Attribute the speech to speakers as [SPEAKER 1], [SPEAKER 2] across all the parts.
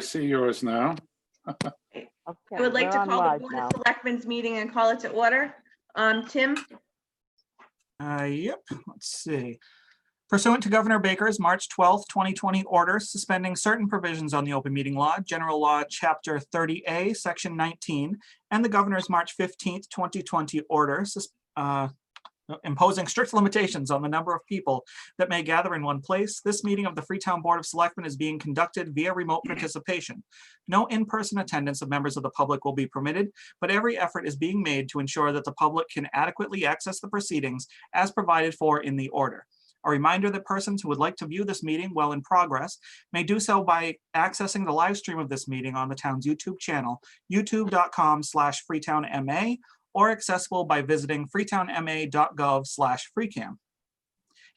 [SPEAKER 1] see yours now.
[SPEAKER 2] Okay,
[SPEAKER 3] I would like
[SPEAKER 2] we're
[SPEAKER 3] to
[SPEAKER 2] on
[SPEAKER 3] call the
[SPEAKER 2] live
[SPEAKER 3] Board
[SPEAKER 2] now.
[SPEAKER 3] of Selectmen's meeting and call it to order. Tim,
[SPEAKER 4] Yep, let's see. Pursuant to Governor Baker's March 12th, 2020 order suspending certain provisions on the open meeting law, General Law, Chapter 30A, Section 19, and the Governor's March 15th, 2020 order imposing strict limitations on the number of people that may gather in one place, this meeting of the Freetown Board of Selectmen is being conducted via remote participation. No in-person attendance of members of the public will be permitted, but every effort is being made to ensure that the public can adequately access the proceedings as provided for in the order. A reminder that persons who would like to view this meeting while in progress may do so by accessing the live stream of this meeting on the town's YouTube channel, youtube.com/freetownma, or accessible by visiting freetownma.gov/freecam.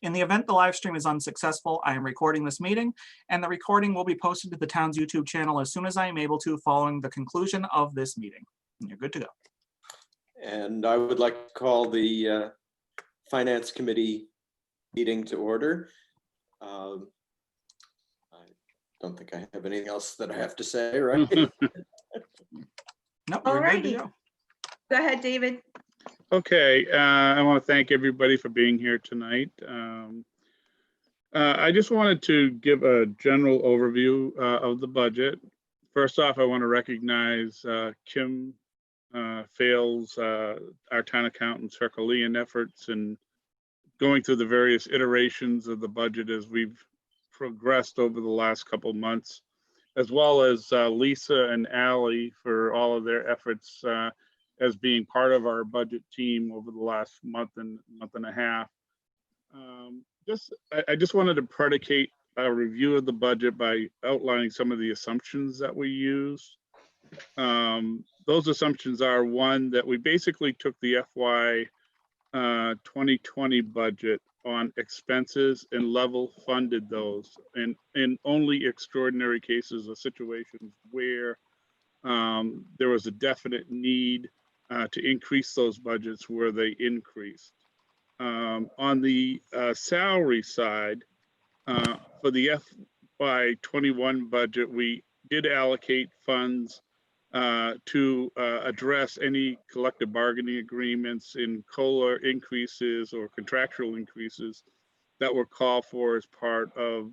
[SPEAKER 4] In the event the live stream is unsuccessful, I am recording this meeting, and the recording will be posted to the town's YouTube channel as soon as I am able to following the conclusion of this meeting. And you're good to go.
[SPEAKER 5] And I would like to call the Finance Committee meeting to order. I don't think I have anything else that I have to say, right?
[SPEAKER 4] Nope, you're good to
[SPEAKER 3] Alrighty.
[SPEAKER 4] go.
[SPEAKER 3] go ahead, David.
[SPEAKER 1] Okay, I want to thank everybody for being here tonight. I just wanted to give a general overview of the budget. First off, I want to recognize Kim Fales, our town accountant's Herculean efforts in going through the various iterations of the budget as we've progressed over the last couple of months, as well as Lisa and Allie for all of their efforts as being part of our budget team over the last month and a half. I just wanted to predicate a review of the budget by outlining some of the assumptions that we use. Those assumptions are, one, that we basically took the FY 2020 budget on expenses and level funded those, and in only extraordinary cases or situations where there was a definite need to increase those budgets where they increased. On the salary side, for the FY 21 budget, we did allocate funds to address any collective bargaining agreements in COLA increases or contractual increases that were called for as part of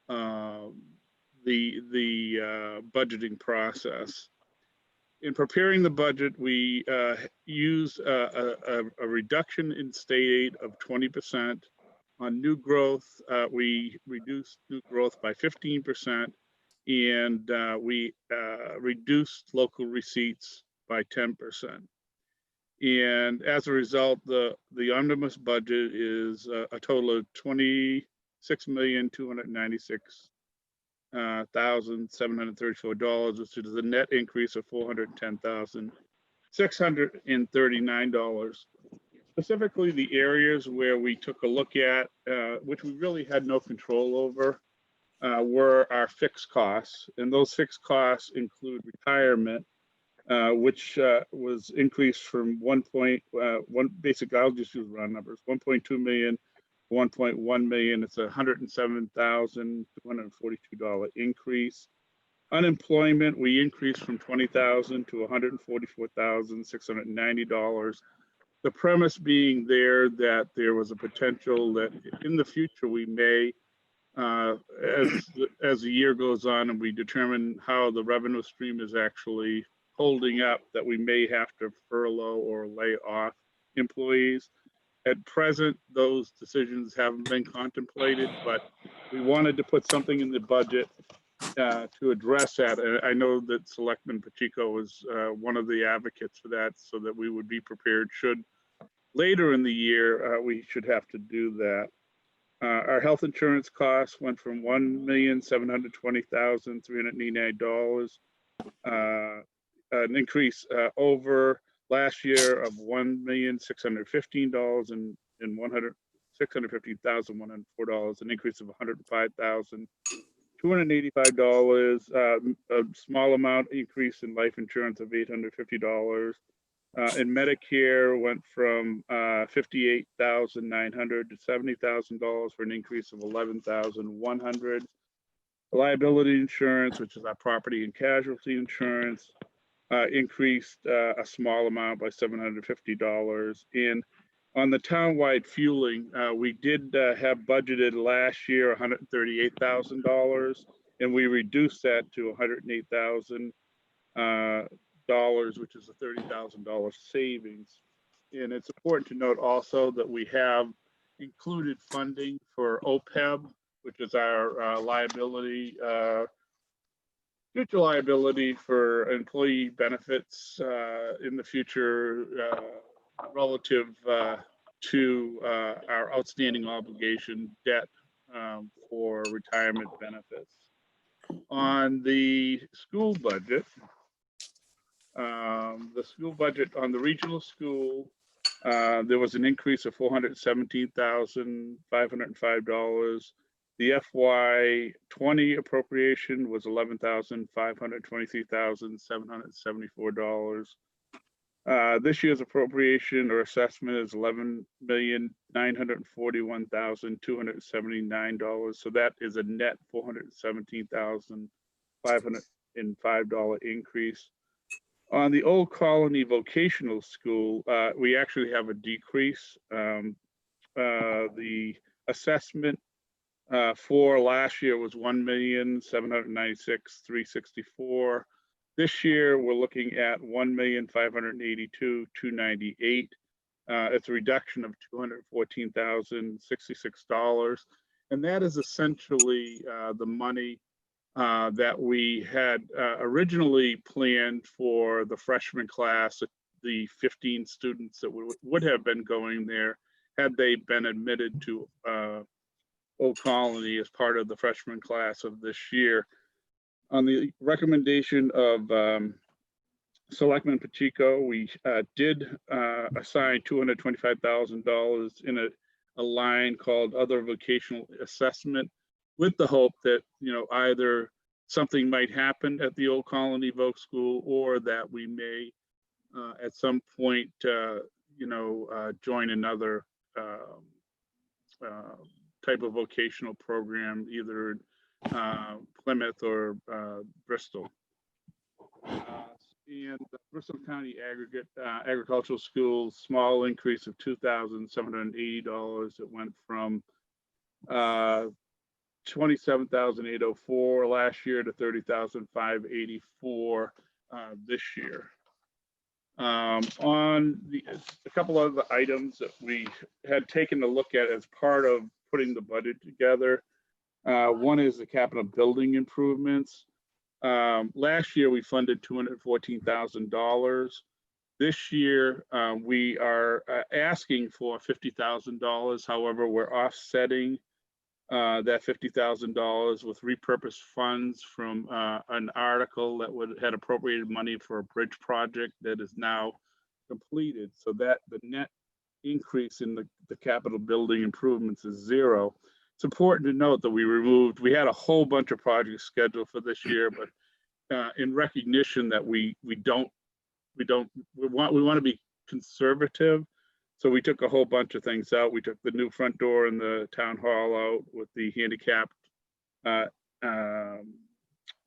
[SPEAKER 1] the budgeting process. In preparing the budget, we used a reduction in state aid of 20%. On new growth, we reduced new growth by 15%, and we reduced local receipts by 10%. And as a result, the omnibus budget is a total of $26,296,734, which is a net increase of $410,639. Specifically, the areas where we took a look at, which we really had no control over, were our fixed costs. And those fixed costs include retirement, which was increased from basically, I'll just use round numbers, 1.2 million, 1.1 million. It's a $107,242 increase. Unemployment, we increased from 20,000 to $144,690. The premise being there that there was a potential that in the future we may, as the year goes on and we determine how the revenue stream is actually holding up, that we may have to furlough or lay off employees. At present, those decisions haven't been contemplated, but we wanted to put something in the budget to address that. I know that Selectman Pacheco was one of the advocates for that, so that we would be prepared should later in the year we should have to do that. Our health insurance costs went from $1,720,389, an increase over last year of $1,615,104, an increase of $105,285. A small amount increase in life insurance of $850. And Medicare went from $58,900 to $70,000 for an increase of $11,100. Liability insurance, which is our property and casualty insurance, increased a small amount by $750. And on the townwide fueling, we did have budgeted last year $138,000, and we reduced that to $108,000, which is a $30,000 savings. And it's important to note also that we have included funding for OPEB, which is our liability, future liability for employee benefits in the future relative to our outstanding obligation debt for retirement benefits. On the school budget, on the regional school, there was an increase of $417,505. The FY20 appropriation was $11,523,774. This year's appropriation or assessment is $11,941,279. So that is a net $417,505 increase. On the Old Colony Vocational School, we actually have a decrease. The assessment for last year was $1,796,364. This year we're looking at $1,582,298. It's a reduction of $214,066, and that is essentially the money that we had originally planned for the freshman class, the 15 students that would have been going there had they been admitted to Old Colony as part of the freshman class of this year. On the recommendation of Selectman Pacheco, we did assign $225,000 in a line called other vocational assessment, with the hope that, either something might happen at the Old Colony Voc School, or that we may at some point, join another type of vocational program, either Plymouth or Bristol. And the Bristol County Aggregate Agricultural School, small increase of $2,780. It went from $27,804 last year to $30,584 this year. On a couple of the items that we had taken a look at as part of putting the budget together. One is the capital building improvements. Last year we funded $214,000. This year we are asking for $50,000. However, we're offsetting that $50,000 with repurposed funds from an article that had appropriated money for a bridge project that is now completed, so that the net increase in the capital building improvements is zero. It's important to note that we had a whole bunch of projects scheduled for this year, but in recognition that we want to be conservative. So we took a whole bunch of things out. We took the new front door in the town hall out with the handicapped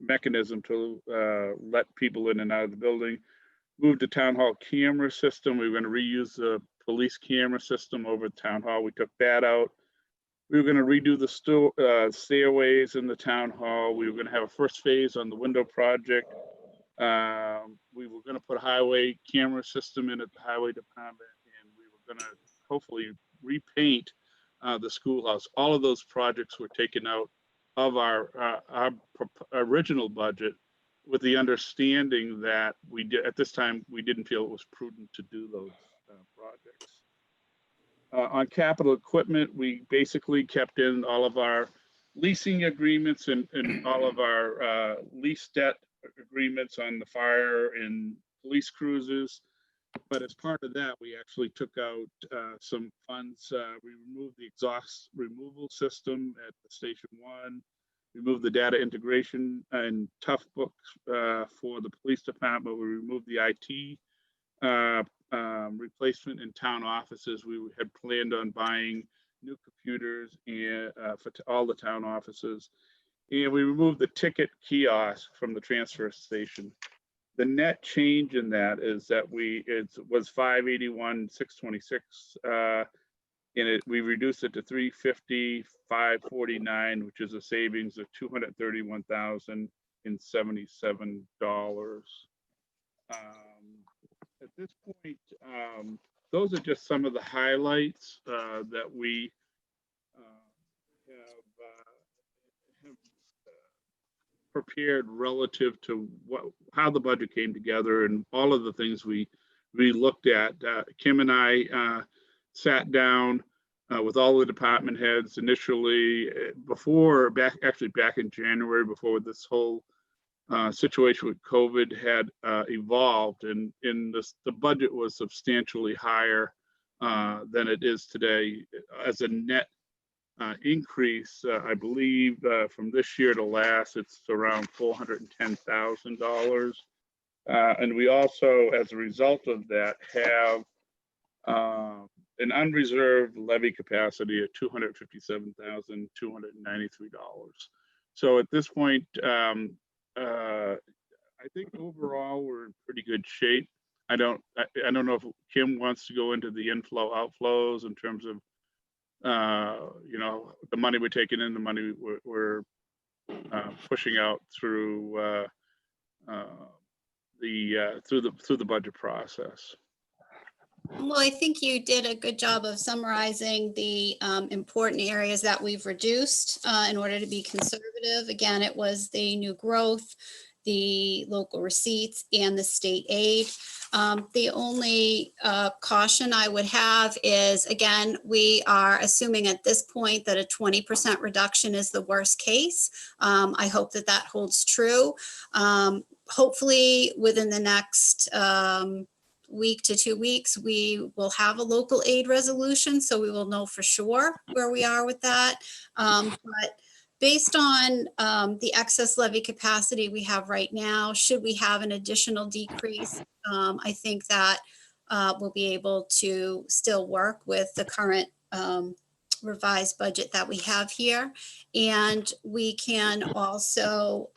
[SPEAKER 1] mechanism to let people in and out of the building. Moved the town hall camera system. We were going to reuse the police camera system over at town hall. We took that out. We were going to redo the stairways in the town hall. We were going to have a first phase on the window project. We were going to put a highway camera system in at the highway department, and we were going to hopefully repaint the schoolhouse. All of those projects were taken out of our original budget, with the understanding that at this time we didn't feel it was prudent to do those projects. On capital equipment, we basically kept in all of our leasing agreements and all of our lease debt agreements on the fire and police cruises. But as part of that, we actually took out some funds. We removed the exhaust removal system at the Station 1. We moved the data integration and tough books for the police department. We removed the IT replacement in town offices. We had planned on buying new computers and for all the town offices. And we removed the ticket kiosk from the transfer station. The net change in that is that it was 581, 626. We reduced it to 350, 549, which is a savings of $231,077. At this point, those are just some of the highlights that we have prepared relative to how the budget came together and all of the things we looked at. Kim and I sat down with all the department heads initially back in January, before this whole situation with COVID had evolved, and the budget was substantially higher than it is today as a net increase. I believe from this year to last, it's around $410,000. And we also, as a result of that, have an unreserved levy capacity of $257,293. So at this point, I think overall we're in pretty good shape. I don't know if Kim wants to go into the inflow outflows in terms of the money we're taking in, the money we're pushing out through the budget process.
[SPEAKER 2] Well, I think you did a good job of summarizing the important areas that we've reduced in order to be conservative. Again, it was the new growth, the local receipts, and the state aid. The only caution I would have is, again, we are assuming at this point that a 20% reduction is the worst case. I hope that that holds true. Hopefully within the next week to 2 weeks, we will have a local aid resolution, so we will know for sure where we are with that. But based on the excess levy capacity we have right now, should we have an additional decrease, I think that we'll be able to still work with the current revised budget that we have here. And we can also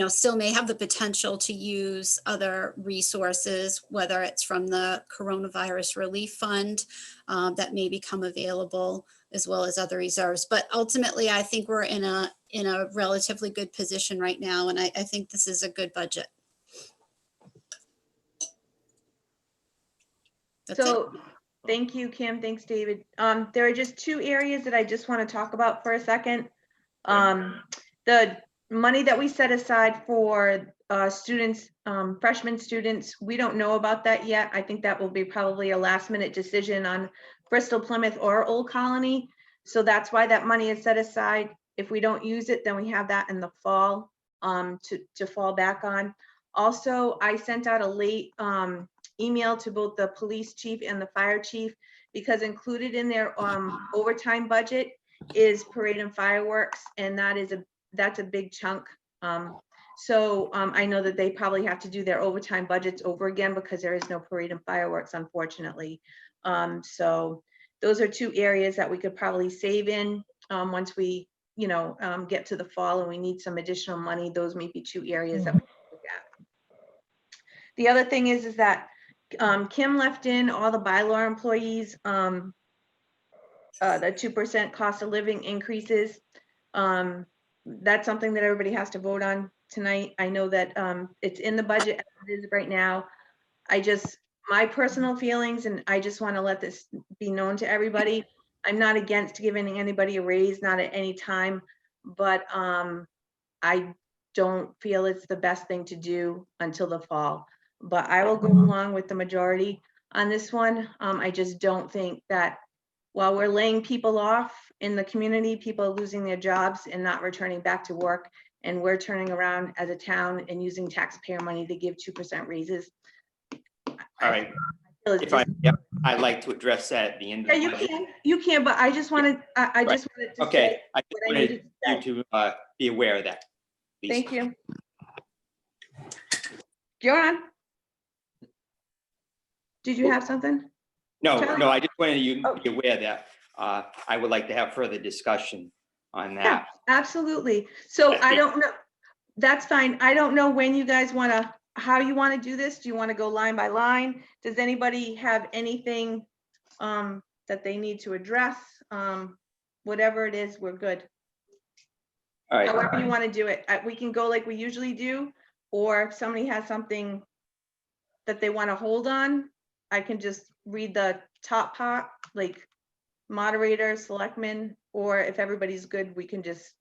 [SPEAKER 2] still may have the potential to use other resources, whether it's from the Coronavirus Relief Fund that may become available, as well as other reserves. But ultimately, I think we're in a relatively good position right now, and I think this is a good budget. That's it.
[SPEAKER 3] So, thank you, Kim. Thanks, David. There are just two areas that I just want to talk about for a second. The money that we set aside for students, freshman students, we don't know about that yet. I think that will be probably a last minute decision on Bristol, Plymouth, or Old Colony. So that's why that money is set aside. If we don't use it, then we have that in the fall to fall back on. Also, I sent out a late email to both the police chief and the fire chief, because included in their overtime budget is parade and fireworks, and that's a big chunk. So I know that they probably have to do their overtime budgets over again because there is no parade and fireworks, unfortunately. So those are two areas that we could probably save in once we, get to the fall and we need some additional money. Those may be two areas that we can look at. The other thing is that Kim left in all the bylaw employees, the 2% cost of living increases. That's something that everybody has to vote on tonight. I know that it's in the budget as it is right now. My personal feelings, and I just want to let this be known to everybody. I'm not against giving anybody a raise, not at any time, but I don't feel it's the best thing to do until the fall. But I will go along with the majority on this one. I just don't think that while we're laying people off in the community, people are losing their jobs and not returning back to work, and we're turning around as a town and using taxpayer money to give 2% raises.
[SPEAKER 6] All right. I'd like to address that at the end.
[SPEAKER 3] Yeah, you can, but I just wanted, I just wanted to
[SPEAKER 6] Okay,
[SPEAKER 3] say
[SPEAKER 6] I just
[SPEAKER 3] what I needed
[SPEAKER 6] wanted
[SPEAKER 3] to
[SPEAKER 6] you to be aware of that. please.
[SPEAKER 3] Thank you. John? Did you have something?
[SPEAKER 6] No,
[SPEAKER 3] Charlie?
[SPEAKER 6] no, I just wanted you
[SPEAKER 3] Oh.
[SPEAKER 6] to be aware that I would like to have further discussion on
[SPEAKER 3] Yeah,
[SPEAKER 6] that.
[SPEAKER 3] absolutely. So I don't know, that's fine. I don't know when you guys want to, how you want to do this. Do you want to go line by line? Does anybody have anything that they need to address? Whatever it is, we're good.
[SPEAKER 6] All right,
[SPEAKER 3] However you want to do it. We can go like we usually do, or if somebody has something that they want to hold on, I can just read the top part, like moderator, selectmen, or if everybody's good, we can just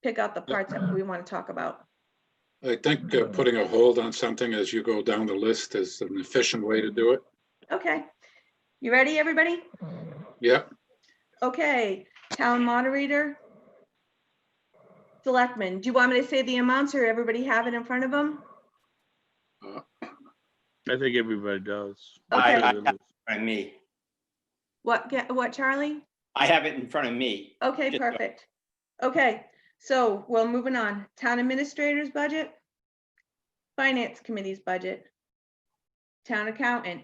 [SPEAKER 3] pick out the parts that we want to talk about.
[SPEAKER 7] I think putting a hold on something as you go down the list is an efficient way to do it.
[SPEAKER 3] Okay. You ready, everybody?
[SPEAKER 7] Yeah,
[SPEAKER 3] Okay, town moderator. Selectmen, do you want me to say the amounts or everybody have it in front of them?
[SPEAKER 1] I think everybody does.
[SPEAKER 3] Okay.
[SPEAKER 6] I have it in front of me.
[SPEAKER 3] What, Charlie?
[SPEAKER 6] I have it in front of me.
[SPEAKER 3] Okay,
[SPEAKER 6] Just-
[SPEAKER 3] perfect. Okay, so well, moving on. Town administrator's budget. Finance committee's budget. Town accountant.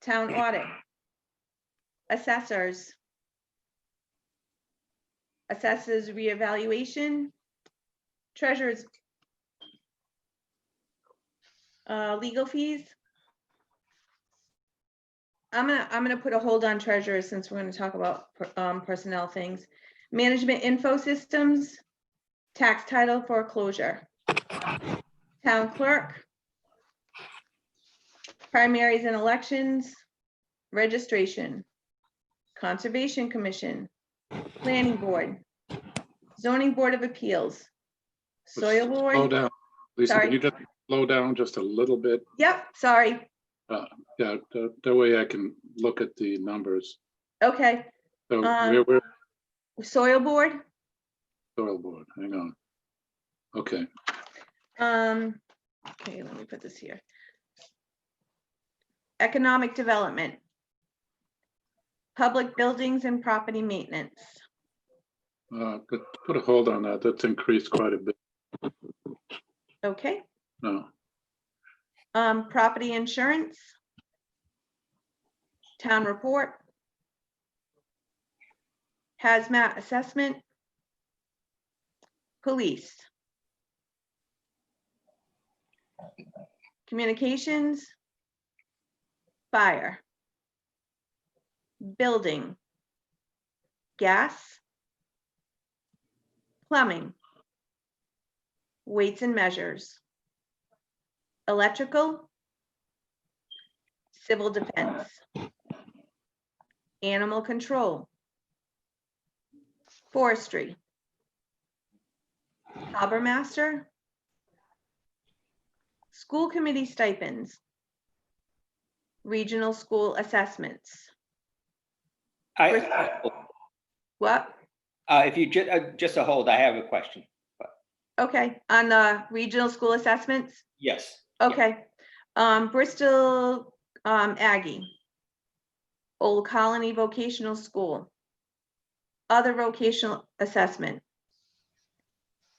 [SPEAKER 3] Town audit. Assessors. Assessors reevaluation. Treasurer's. Legal fees. I'm gonna put a hold on treasurer since we're gonna talk about personnel things. Management info systems, tax title foreclosure. Town clerk. Primaries and elections, registration. Conservation Commission, Planning Board, Zoning Board of Appeals, Soil
[SPEAKER 7] slow
[SPEAKER 3] Board.
[SPEAKER 7] down. Lisa,
[SPEAKER 3] Sorry.
[SPEAKER 7] can you just slow down just a little bit?
[SPEAKER 3] Yep, sorry.
[SPEAKER 7] Yeah, that way I can look at the numbers.
[SPEAKER 3] Okay,
[SPEAKER 7] So
[SPEAKER 3] Um,
[SPEAKER 7] we're
[SPEAKER 3] Soil Board.
[SPEAKER 7] soil board, hang on. Okay,
[SPEAKER 3] Okay, let me put this here. Economic Development. Public Buildings and Property Maintenance.
[SPEAKER 7] but put a hold on that. That's increased quite a bit
[SPEAKER 3] Okay,
[SPEAKER 7] now.
[SPEAKER 3] Property Insurance. Town Report. Hazmat Assessment. Police. Communications. Fire. Building. Gas. Plumbing. Weights and measures. Electrical. Civil defense. Animal control. Forestry. Harbor master. School committee stipends. Regional school assessments. What?
[SPEAKER 6] If you just a hold, I have a question.
[SPEAKER 3] Okay, on the regional school assessments?
[SPEAKER 6] Yes.
[SPEAKER 3] Okay. Bristol Aggie. Old Colony Vocational School. Other vocational assessment.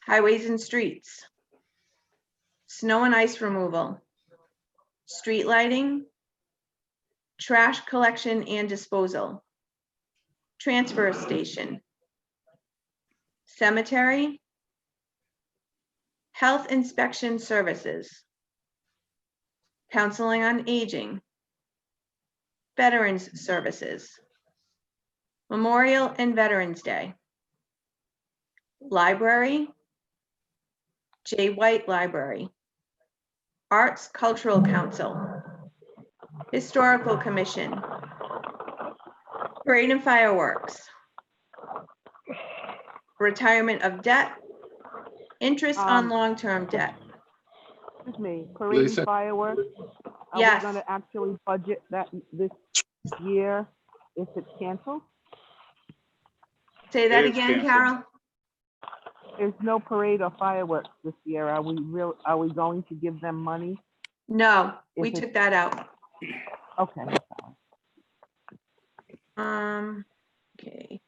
[SPEAKER 3] Highways and streets. Snow and ice removal. Street lighting. Trash collection and disposal. Transfer station. Cemetery. Health inspection services. Counseling on Aging. Veterans Services. Memorial and Veterans Day. Library. J. White Library. Arts Cultural Council. Historical Commission. Parade and fireworks. Retirement of debt. Interest on long-term debt.
[SPEAKER 8] Excuse me, parade
[SPEAKER 7] Lisa?
[SPEAKER 8] and fireworks? Are
[SPEAKER 3] Yes.
[SPEAKER 8] we gonna actually budget that this year if it's canceled?
[SPEAKER 3] Say that
[SPEAKER 1] It is
[SPEAKER 3] again,
[SPEAKER 1] canceled.
[SPEAKER 3] Carol?
[SPEAKER 8] There's no parade or fireworks this year. Are we going to give them money?
[SPEAKER 3] No, we
[SPEAKER 8] If it-
[SPEAKER 3] took that out.
[SPEAKER 8] Okay,
[SPEAKER 3] Okay.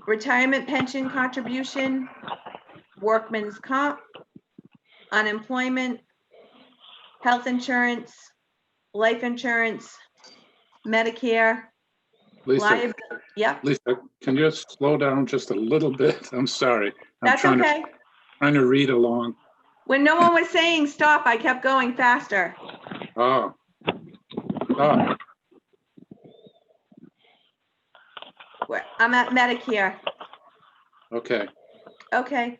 [SPEAKER 3] Retirement pension contribution, workman's comp, unemployment, health insurance, life insurance, Medicare,
[SPEAKER 7] Lisa,
[SPEAKER 3] Yep,
[SPEAKER 7] Lisa, can you slow down just a little bit? I'm sorry. I'm
[SPEAKER 3] that's
[SPEAKER 7] trying
[SPEAKER 3] okay.
[SPEAKER 7] to read along.
[SPEAKER 3] When no one was saying stop, I kept going faster.
[SPEAKER 7] Oh. Oh,
[SPEAKER 3] I'm at Medicare.
[SPEAKER 7] okay.
[SPEAKER 3] Okay.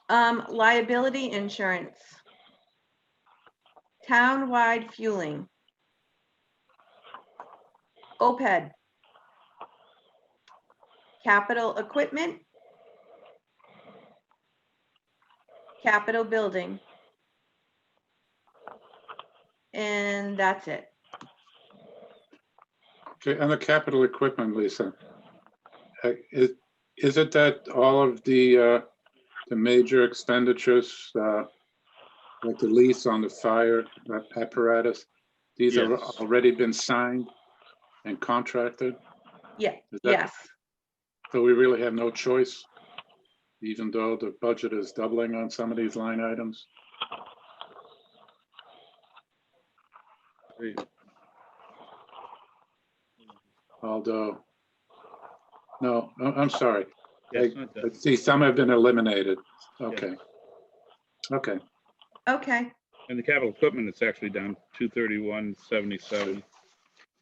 [SPEAKER 3] Liability insurance. Townwide fueling. OPED. Capital equipment. Capital building. And that's it.
[SPEAKER 7] Okay, and the capital equipment, Lisa. Is it that all of the major expenditures, like the lease on the fire apparatus, these have
[SPEAKER 1] Yes.
[SPEAKER 7] already been signed and contracted?
[SPEAKER 3] Yeah,
[SPEAKER 7] Is that-
[SPEAKER 3] yes.
[SPEAKER 7] So we really have no choice, even though the budget is doubling on some of these line items? Although, no, I'm sorry.
[SPEAKER 1] Yes,
[SPEAKER 7] I
[SPEAKER 1] not that.
[SPEAKER 7] see some have been eliminated. Okay. Okay,
[SPEAKER 3] Okay,
[SPEAKER 1] And the capital equipment, it's actually down 231,77.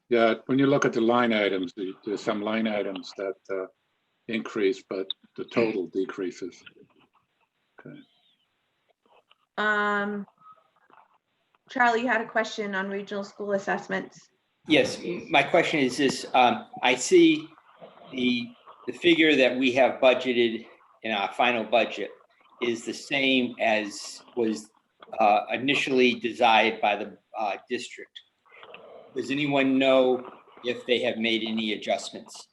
[SPEAKER 7] yeah, when you look at the line items, there's some line items that increase, but the total decreases.
[SPEAKER 3] Charlie, you had a question on regional school assessments.
[SPEAKER 6] Yes, my question is this, I see the figure that we have budgeted in our final budget is the same as was initially desired by the district. Does anyone know if they have made any adjustments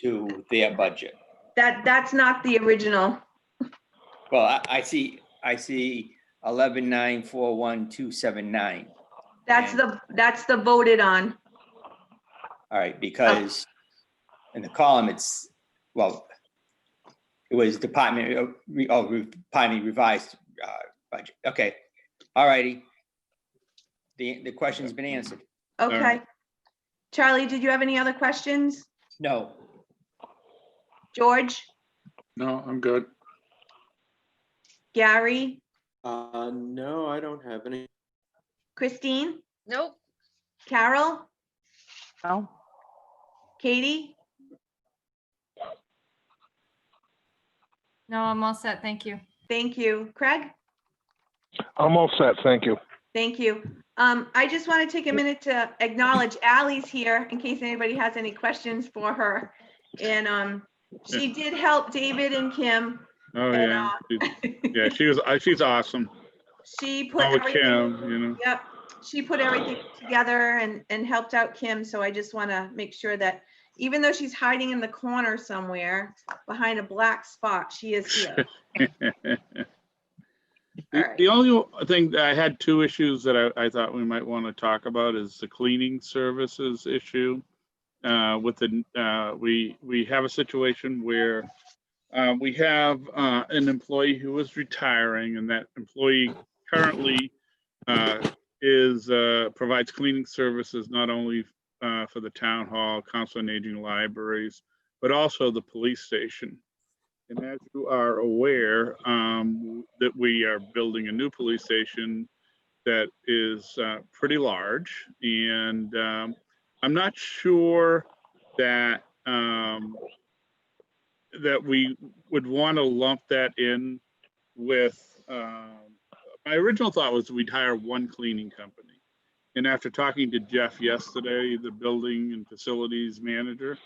[SPEAKER 6] to their budget?
[SPEAKER 3] That's not the original.
[SPEAKER 6] Well, I see 11,941,279.
[SPEAKER 3] That's the voted on.
[SPEAKER 6] All right, because in the column, it's, well, it was department revised budget. Okay, all righty. The question's been answered.
[SPEAKER 3] Okay.
[SPEAKER 1] right.
[SPEAKER 3] Charlie, did you have any other questions?
[SPEAKER 6] No,
[SPEAKER 3] George,
[SPEAKER 7] No, I'm good.
[SPEAKER 3] Gary,
[SPEAKER 5] No, I don't have any.
[SPEAKER 3] Christine,
[SPEAKER 9] Nope.
[SPEAKER 3] Carol,
[SPEAKER 8] No,
[SPEAKER 3] Katie?
[SPEAKER 9] No, I'm all set. Thank you.
[SPEAKER 3] Thank you. Craig?
[SPEAKER 10] I'm all set, thank you.
[SPEAKER 3] Thank you. I just want to take a minute to acknowledge Ally's here in case anybody has any questions for her. And she did help David and Kim.
[SPEAKER 1] Oh,
[SPEAKER 3] And,
[SPEAKER 1] yeah. Yeah, she's awesome.
[SPEAKER 3] She put
[SPEAKER 1] Oh, with
[SPEAKER 3] everything,
[SPEAKER 1] Kim, you know.
[SPEAKER 3] yep, she put everything together and helped out Kim. So I just want to make sure that even though she's hiding in the corner somewhere behind a black spot, she is here.
[SPEAKER 1] The only thing that I had two issues that I thought we might want to talk about is the cleaning services issue. We have a situation where we have an employee who is retiring, and that employee currently provides cleaning services not only for the town hall, council on aging, libraries, but also the police station. And as you are aware, that we are building a new police station that is pretty large, and I'm not sure that that we would want to lump that in with. My original thought was we'd hire one cleaning company, and after talking to Jeff yesterday, the building and facilities manager,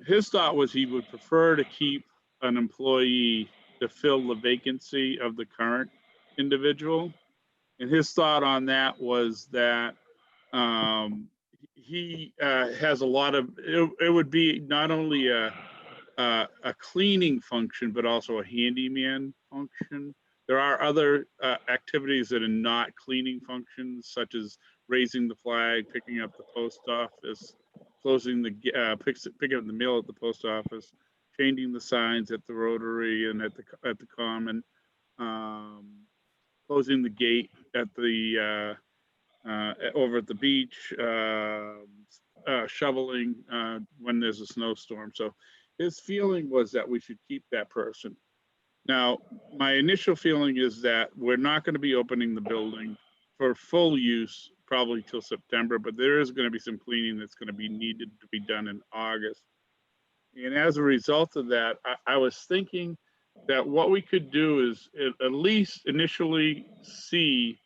[SPEAKER 1] his thought was he would prefer to keep an employee to fill the vacancy of the current individual. And his thought on that was that he has a lot of, it would be not only a cleaning function, but also a handyman function. There are other activities that are not cleaning functions, such as raising the flag, picking up the post office, closing picking up the mail at the post office, changing the signs at the Rotary and at the Common, closing the gate at the over at the beach, shoveling when there's a snowstorm. So his feeling was that we should keep that person. Now, my initial feeling is that we're not going to be opening the building for full use probably till September, but there is going to be some cleaning that's going to be needed to be done in August. And as a result of that, I was thinking that what we could do is at least initially see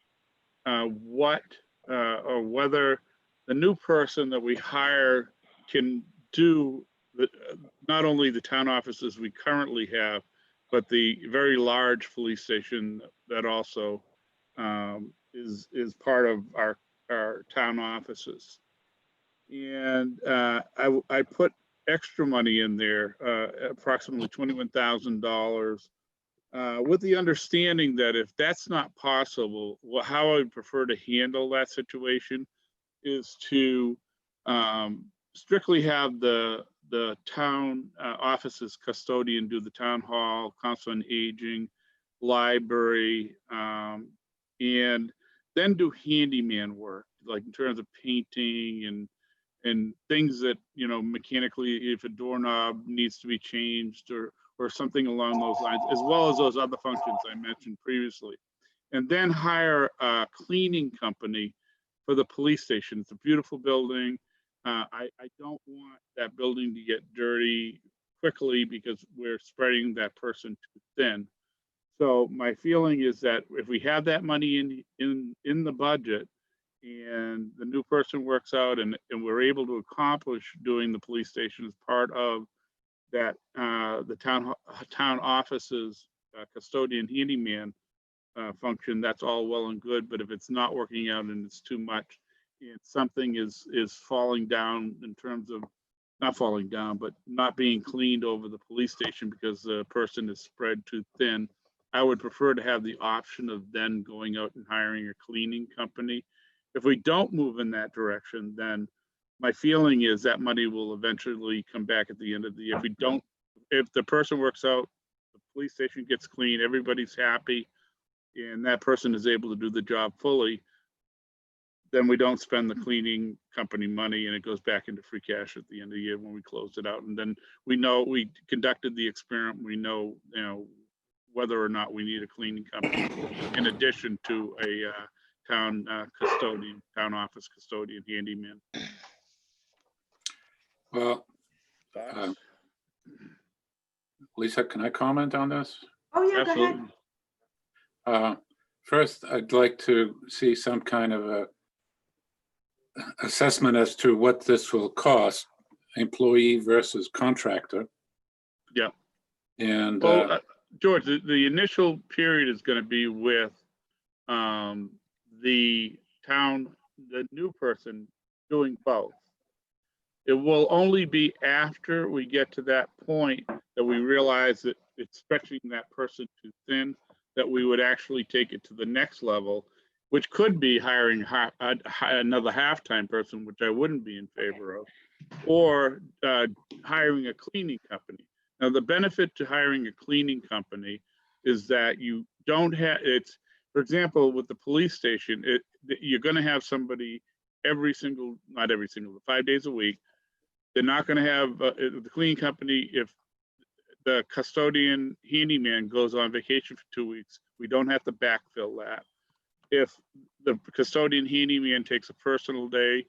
[SPEAKER 1] what or whether the new person that we hire can do not only the town offices we currently have, but the very large police station that also is part of our town offices. And I put extra money in there, approximately $21,000, with the understanding that if that's not possible, how I would prefer to handle that situation is to strictly have the town offices custodian do the town hall, council on aging, library, and then do handyman work, like in terms of painting and things that, you know, mechanically, if a doorknob needs to be changed or something along those lines, as well as those other functions I mentioned previously. And then hire a cleaning company for the police station. It's a beautiful building. I don't want that building to get dirty quickly because we're spreading that person too thin. So my feeling is that if we have that money in the budget and the new person works out and we're able to accomplish doing the police station as part of that, the town offices custodian handyman function, that's all well and good. But if it's not working out and it's too much, and something is falling down in terms of not falling down, but not being cleaned over the police station because the person is spread too thin, I would prefer to have the option of then going out and hiring a cleaning company. If we don't move in that direction, then my feeling is that money will eventually come back at the end of the year. If the person works out, the police station gets clean, everybody's happy, and that person is able to do the job fully, then we don't spend the cleaning company money and it goes back into free cash at the end of the year when we close it out. And then we know we conducted the experiment. We know, you know, whether or not we need a cleaning company in addition to a town custodian, town office custodian, handyman.
[SPEAKER 7] Well, Lisa, can I comment on this?
[SPEAKER 3] Oh, yeah, go ahead.
[SPEAKER 1] Absolutely.
[SPEAKER 7] First, I'd like to see some kind of a assessment as to what this will cost, employee versus contractor.
[SPEAKER 1] Yeah.
[SPEAKER 7] And
[SPEAKER 1] Well, George, the initial period is going to be with the new person doing both. It will only be after we get to that point that we realize that it's stretching that person too thin that we would actually take it to the next level, which could be hiring another half-time person, which I wouldn't be in favor of, or hiring a cleaning company. Now, the benefit to hiring a cleaning company is that you don't have, for example, with the police station, you're going to have somebody not every single, 5 days a week. They're not going to have the cleaning company. If the custodian handyman goes on vacation for 2 weeks, we don't have to backfill that. If the custodian handyman takes a personal day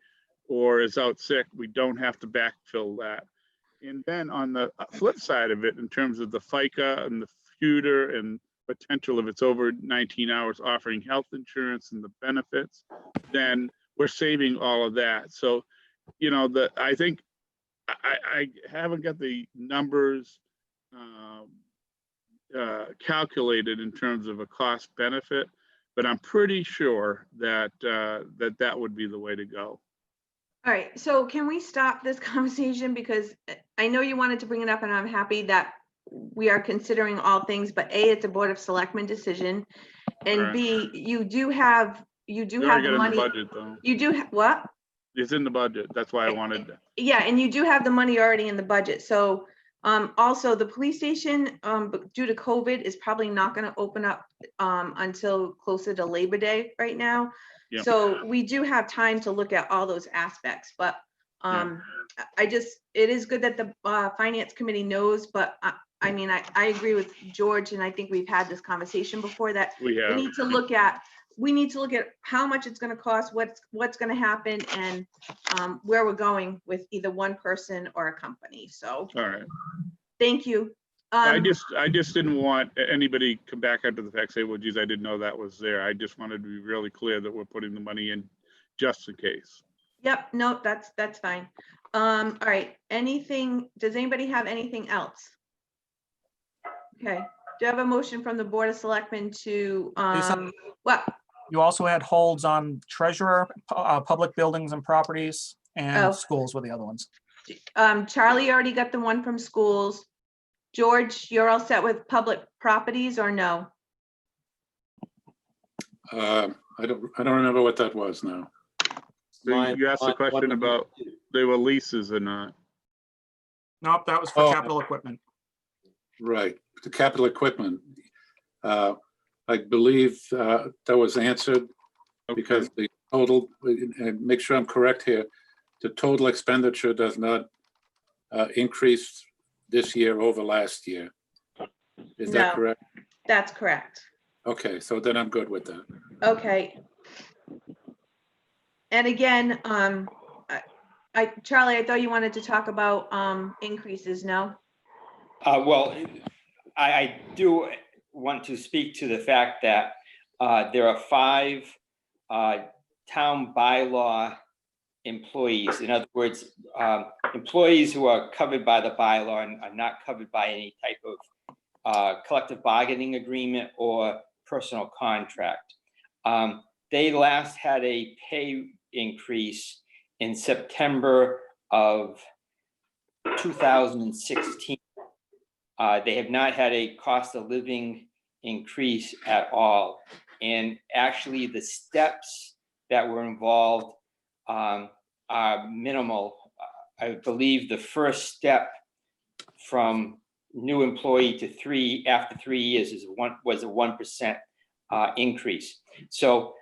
[SPEAKER 1] or is out sick, we don't have to backfill that. And then on the flip side of it, in terms of the FICA and the FUTA and potential, if it's over 19 hours, offering health insurance and the benefits, then we're saving all of that. So, you know, I think I haven't got the numbers calculated in terms of a cost benefit, but I'm pretty sure that that would be the way to go.
[SPEAKER 3] All right, so can we stop this conversation? Because I know you wanted to bring it up and I'm happy that we are considering all things, but A, it's a Board of Selectmen decision. And
[SPEAKER 1] Right.
[SPEAKER 3] B, you do have
[SPEAKER 1] We already
[SPEAKER 3] the
[SPEAKER 1] got it in the
[SPEAKER 3] money.
[SPEAKER 1] budget, though.
[SPEAKER 3] You do, what?
[SPEAKER 1] It's in the budget. That's why I wanted to.
[SPEAKER 3] Yeah, and you do have the money already in the budget. So also the police station, due to COVID, is probably not going to open up until closer to Labor Day right now.
[SPEAKER 1] Yep.
[SPEAKER 3] So we do have time to look at all those aspects, but It is good that the finance committee knows, but I mean, I agree with George, and I think we've had this conversation before, that
[SPEAKER 1] We
[SPEAKER 3] we
[SPEAKER 1] have,
[SPEAKER 3] need to look at how much it's gonna cost, what's gonna happen, and where we're going with either one person or a company. So,
[SPEAKER 1] all right.
[SPEAKER 3] thank you.
[SPEAKER 1] I just didn't want anybody come back after the fact, say, well, geez, I didn't know that was there. I just wanted to be really clear that we're putting the money in just in case.
[SPEAKER 3] Yep, no, that's fine. All right, does anybody have anything else? Okay, do you have a motion from the Board of Selectmen to,
[SPEAKER 4] Lisa?
[SPEAKER 3] what?
[SPEAKER 4] You also had holds on treasurer, public buildings and properties,
[SPEAKER 3] Oh.
[SPEAKER 4] and schools were the other ones.
[SPEAKER 3] Charlie already got the one from schools. George, you're all set with public properties or no?
[SPEAKER 7] I don't remember what that was now.
[SPEAKER 1] So you asked the question about they were leases or not.
[SPEAKER 4] Nope, that was for
[SPEAKER 7] Oh.
[SPEAKER 4] capital equipment.
[SPEAKER 7] Right, the capital equipment. I believe that was answered
[SPEAKER 1] Okay.
[SPEAKER 7] because the total, and make sure I'm correct here, the total expenditure does not increase this year over last year. Is that
[SPEAKER 3] No.
[SPEAKER 7] correct?
[SPEAKER 3] That's correct.
[SPEAKER 7] Okay, so then I'm good with that.
[SPEAKER 3] Okay. And again, Charlie, I thought you wanted to talk about increases, no?
[SPEAKER 6] Well, I do want to speak to the fact that there are 5 town bylaw employees. In other words, employees who are covered by the bylaw and are not covered by any type of collective bargaining agreement or personal contract. They last had a pay increase in September of 2016. They have not had a cost of living increase at all. And actually the steps that were involved are minimal. I believe the first step from new employee to after 3 years was a 1% increase. So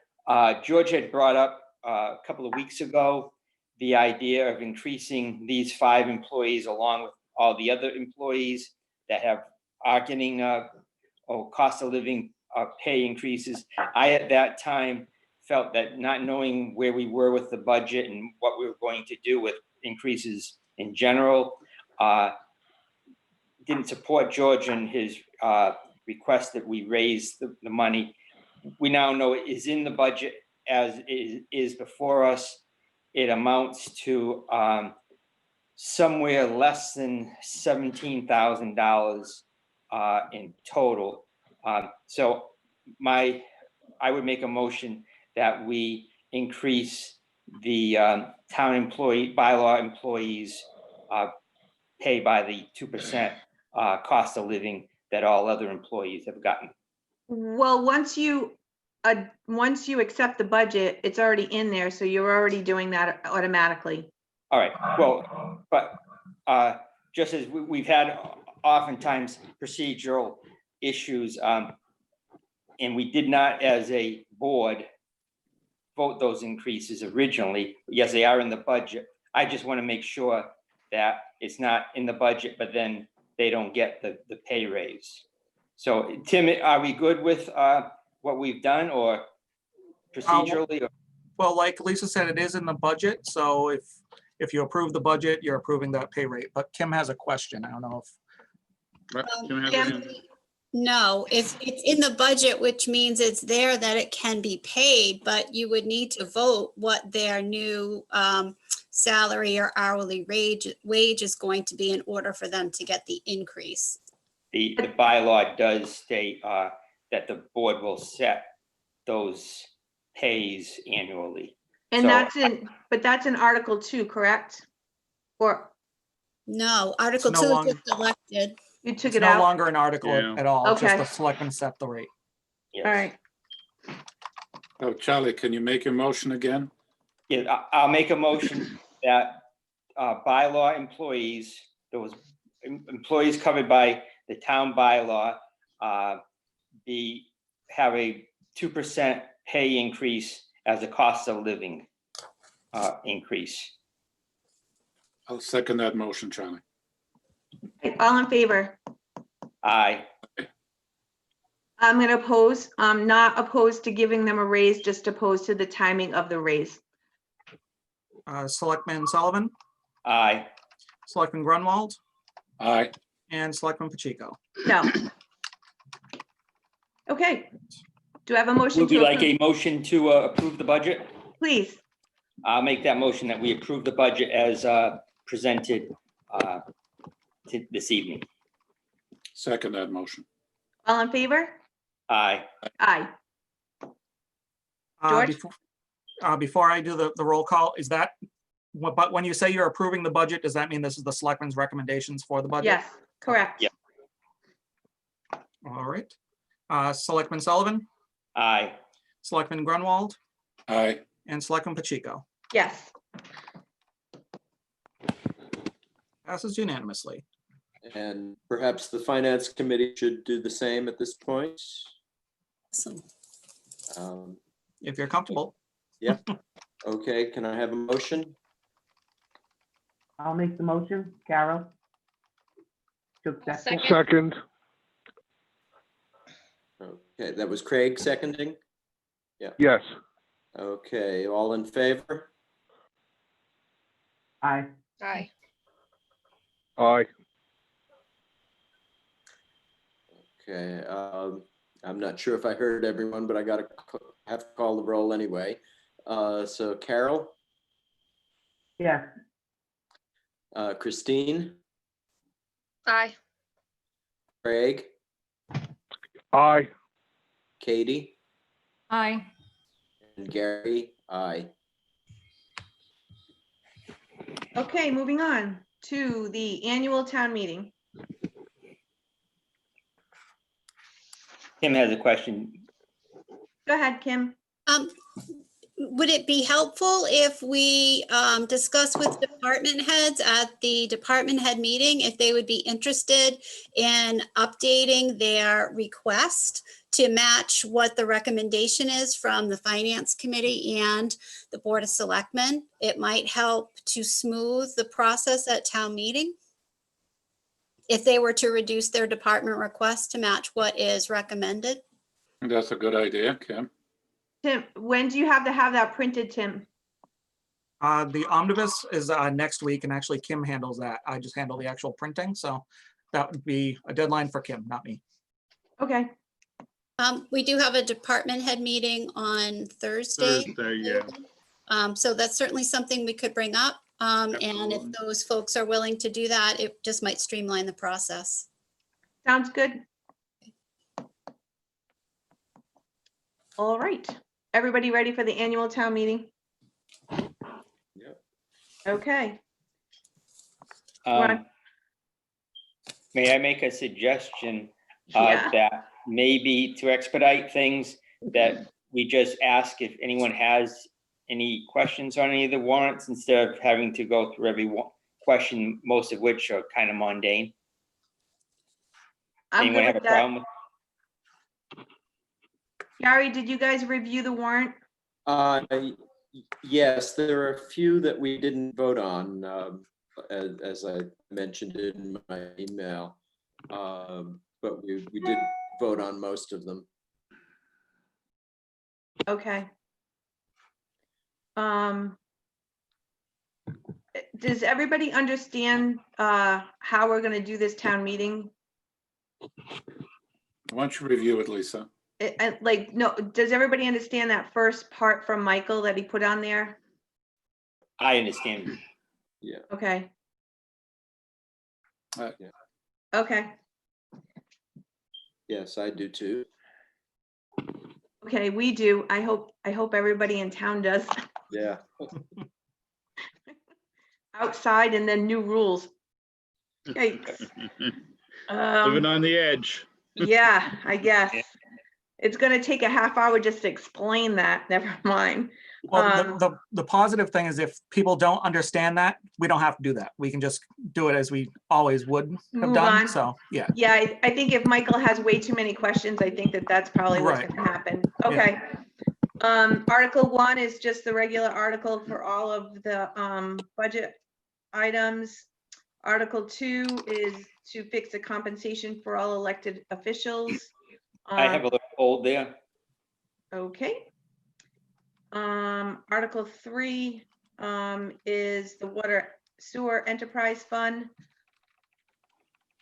[SPEAKER 6] George had brought up a couple of weeks ago the idea of increasing these 5 employees along with all the other employees that are getting or cost of living pay increases. I, at that time, felt that not knowing where we were with the budget and what we were going to do with increases in general, didn't support George and his request that we raise the money. We now know it is in the budget as is before us. It amounts to somewhere less than $17,000 in total. So I would make a motion that we increase the town employee bylaw employees pay by the 2% cost of living that all other employees have gotten.
[SPEAKER 3] Well, once you accept the budget, it's already in there, so you're already doing that automatically.
[SPEAKER 6] All right, well, but just as we've had oftentimes procedural issues, and we did not, as a board, vote those increases originally. Yes, they are in the budget. I just want to make sure that it's not in the budget, but then they don't get the pay raise. So Tim, are we good with what we've done, or procedurally?
[SPEAKER 4] Well, like Lisa said, it is in the budget, so if you approve the budget, you're approving that pay rate. But Kim has a question. I don't know if.
[SPEAKER 1] Right, Kim has
[SPEAKER 3] Kim?
[SPEAKER 1] it?
[SPEAKER 2] No, it's in the budget, which means it's there that it can be paid, but you would need to vote what their new salary or hourly wage is going to be in order for them to get the increase.
[SPEAKER 6] The bylaw does state that the board will set those pays annually.
[SPEAKER 3] And
[SPEAKER 6] So-
[SPEAKER 3] that's in Article 2, correct? Or
[SPEAKER 2] No, Article
[SPEAKER 4] no
[SPEAKER 2] 2 is
[SPEAKER 4] longer-
[SPEAKER 2] just elected.
[SPEAKER 3] you took
[SPEAKER 4] It's
[SPEAKER 3] it
[SPEAKER 4] no
[SPEAKER 3] out?
[SPEAKER 4] longer an article
[SPEAKER 1] Yeah.
[SPEAKER 4] at all. It's just
[SPEAKER 3] Okay.
[SPEAKER 4] the selectmen set the rate.
[SPEAKER 6] Yes.
[SPEAKER 3] All right.
[SPEAKER 7] Oh, Charlie, can you make your motion again?
[SPEAKER 6] Yeah, I'll make a motion that bylaw employees, those employees covered by the town bylaw, have a 2% pay increase as a cost of living increase.
[SPEAKER 7] I'll second that motion, Charlie.
[SPEAKER 3] All in favor?
[SPEAKER 6] Aye.
[SPEAKER 3] I'm gonna oppose. I'm not opposed to giving them a raise, just opposed to the timing of the raise.
[SPEAKER 4] Selectman Sullivan,
[SPEAKER 6] Aye.
[SPEAKER 4] Selectman Grunwald,
[SPEAKER 7] Aye.
[SPEAKER 4] and Selectman Pacheco.
[SPEAKER 3] No. Okay. Do I have a motion
[SPEAKER 6] Would we
[SPEAKER 3] to
[SPEAKER 6] like
[SPEAKER 3] approve?
[SPEAKER 6] a motion to approve the budget?
[SPEAKER 3] Please.
[SPEAKER 6] I'll make that motion that we approve the budget as presented this evening.
[SPEAKER 7] Second that motion.
[SPEAKER 3] All in favor?
[SPEAKER 6] Aye.
[SPEAKER 3] Aye.
[SPEAKER 4] Uh,
[SPEAKER 3] George?
[SPEAKER 4] Before I do the roll call, is that, but when you say you're approving the budget, does that mean this is the selectmen's recommendations for the budget?
[SPEAKER 3] Yes, correct.
[SPEAKER 6] Yeah.
[SPEAKER 4] All right. Selectman Sullivan,
[SPEAKER 6] Aye.
[SPEAKER 4] Selectman Grunwald,
[SPEAKER 7] Aye.
[SPEAKER 4] and Selectman Pacheco.
[SPEAKER 3] Yes.
[SPEAKER 4] Passes unanimously.
[SPEAKER 5] And perhaps the finance committee should do the same at this point.
[SPEAKER 2] Awesome.
[SPEAKER 4] If you're comfortable.
[SPEAKER 5] Okay, can I have a motion?
[SPEAKER 8] I'll make the motion. Carol? Took that.
[SPEAKER 10] Second.
[SPEAKER 5] Okay, that was Craig seconding.
[SPEAKER 10] Yes.
[SPEAKER 5] Okay, all in favor?
[SPEAKER 8] Aye.
[SPEAKER 9] Aye.
[SPEAKER 10] Aye.
[SPEAKER 5] Okay, I'm not sure if I heard everyone, but I gotta have to call the roll anyway. So Carol,
[SPEAKER 8] Yes.
[SPEAKER 5] Christine,
[SPEAKER 9] Aye.
[SPEAKER 5] Craig,
[SPEAKER 10] Aye.
[SPEAKER 5] Katie,
[SPEAKER 9] Aye.
[SPEAKER 5] and Gary, aye.
[SPEAKER 3] Okay, moving on to the annual town meeting.
[SPEAKER 6] Kim has a question.
[SPEAKER 3] Go ahead, Kim.
[SPEAKER 2] Would it be helpful if we discuss with department heads at the department head meeting if they would be interested in updating their request to match what the recommendation is from the finance committee and the board of selectmen? It might help to smooth the process at town meeting if they were to reduce their department request to match what is recommended.
[SPEAKER 7] That's a good idea, Kim.
[SPEAKER 3] Tim, when do you have to have that printed, Tim?
[SPEAKER 4] The omnibus is next week, and actually Kim handles that. I just handle the actual printing, so that would be a deadline for Kim, not me.
[SPEAKER 3] Okay,
[SPEAKER 2] We do have a department head meeting on Thursday.
[SPEAKER 1] Yeah.
[SPEAKER 2] So that's certainly something we could bring up. And if
[SPEAKER 1] Absolutely.
[SPEAKER 2] those folks are willing to do that, it just might streamline the process.
[SPEAKER 3] sounds good. All right, everybody ready for the annual town meeting?
[SPEAKER 5] Yep.
[SPEAKER 3] Okay,
[SPEAKER 6] Um, May I make a suggestion
[SPEAKER 3] Yeah.
[SPEAKER 6] that maybe to expedite things, that we just ask if anyone has any questions on any of the warrants instead of having to go through every question, most of which are kind of mundane?
[SPEAKER 3] I'm
[SPEAKER 6] Anyone
[SPEAKER 3] good
[SPEAKER 6] have a
[SPEAKER 3] with that.
[SPEAKER 6] problem?
[SPEAKER 3] Gary, did you guys review the warrant?
[SPEAKER 5] Yes, there are a few that we didn't vote on, as I mentioned in my email. But we did vote on most of them.
[SPEAKER 3] Okay. Does everybody understand how we're gonna do this town meeting?
[SPEAKER 7] Why don't you review it, Lisa?
[SPEAKER 3] Like, no, does everybody understand that first part from Michael that he put on there?
[SPEAKER 6] I understand.
[SPEAKER 3] Okay.
[SPEAKER 7] Yeah.
[SPEAKER 3] Okay,
[SPEAKER 5] Yes, I do too.
[SPEAKER 3] okay, we do. I hope everybody in town does.
[SPEAKER 5] Yeah.
[SPEAKER 3] Outside and then new rules. Yikes.
[SPEAKER 1] Living on the edge.
[SPEAKER 3] Yeah, I guess.
[SPEAKER 6] Yeah.
[SPEAKER 3] It's gonna take a half hour just to explain that. Never mind.
[SPEAKER 4] Well, the positive thing is if people don't understand that, we don't have to do that. We can just do it as we always would have
[SPEAKER 3] Move
[SPEAKER 4] done.
[SPEAKER 3] on.
[SPEAKER 4] So, yeah.
[SPEAKER 3] Yeah, I think if Michael has way too many questions, I think that's probably what's
[SPEAKER 4] Right.
[SPEAKER 3] gonna happen. Okay. Article 1 is just the regular article for all of the budget items. Article 2 is to fix the compensation for all elected officials.
[SPEAKER 6] I have a little hold there.
[SPEAKER 3] Okay. Article 3 is the water sewer enterprise fund.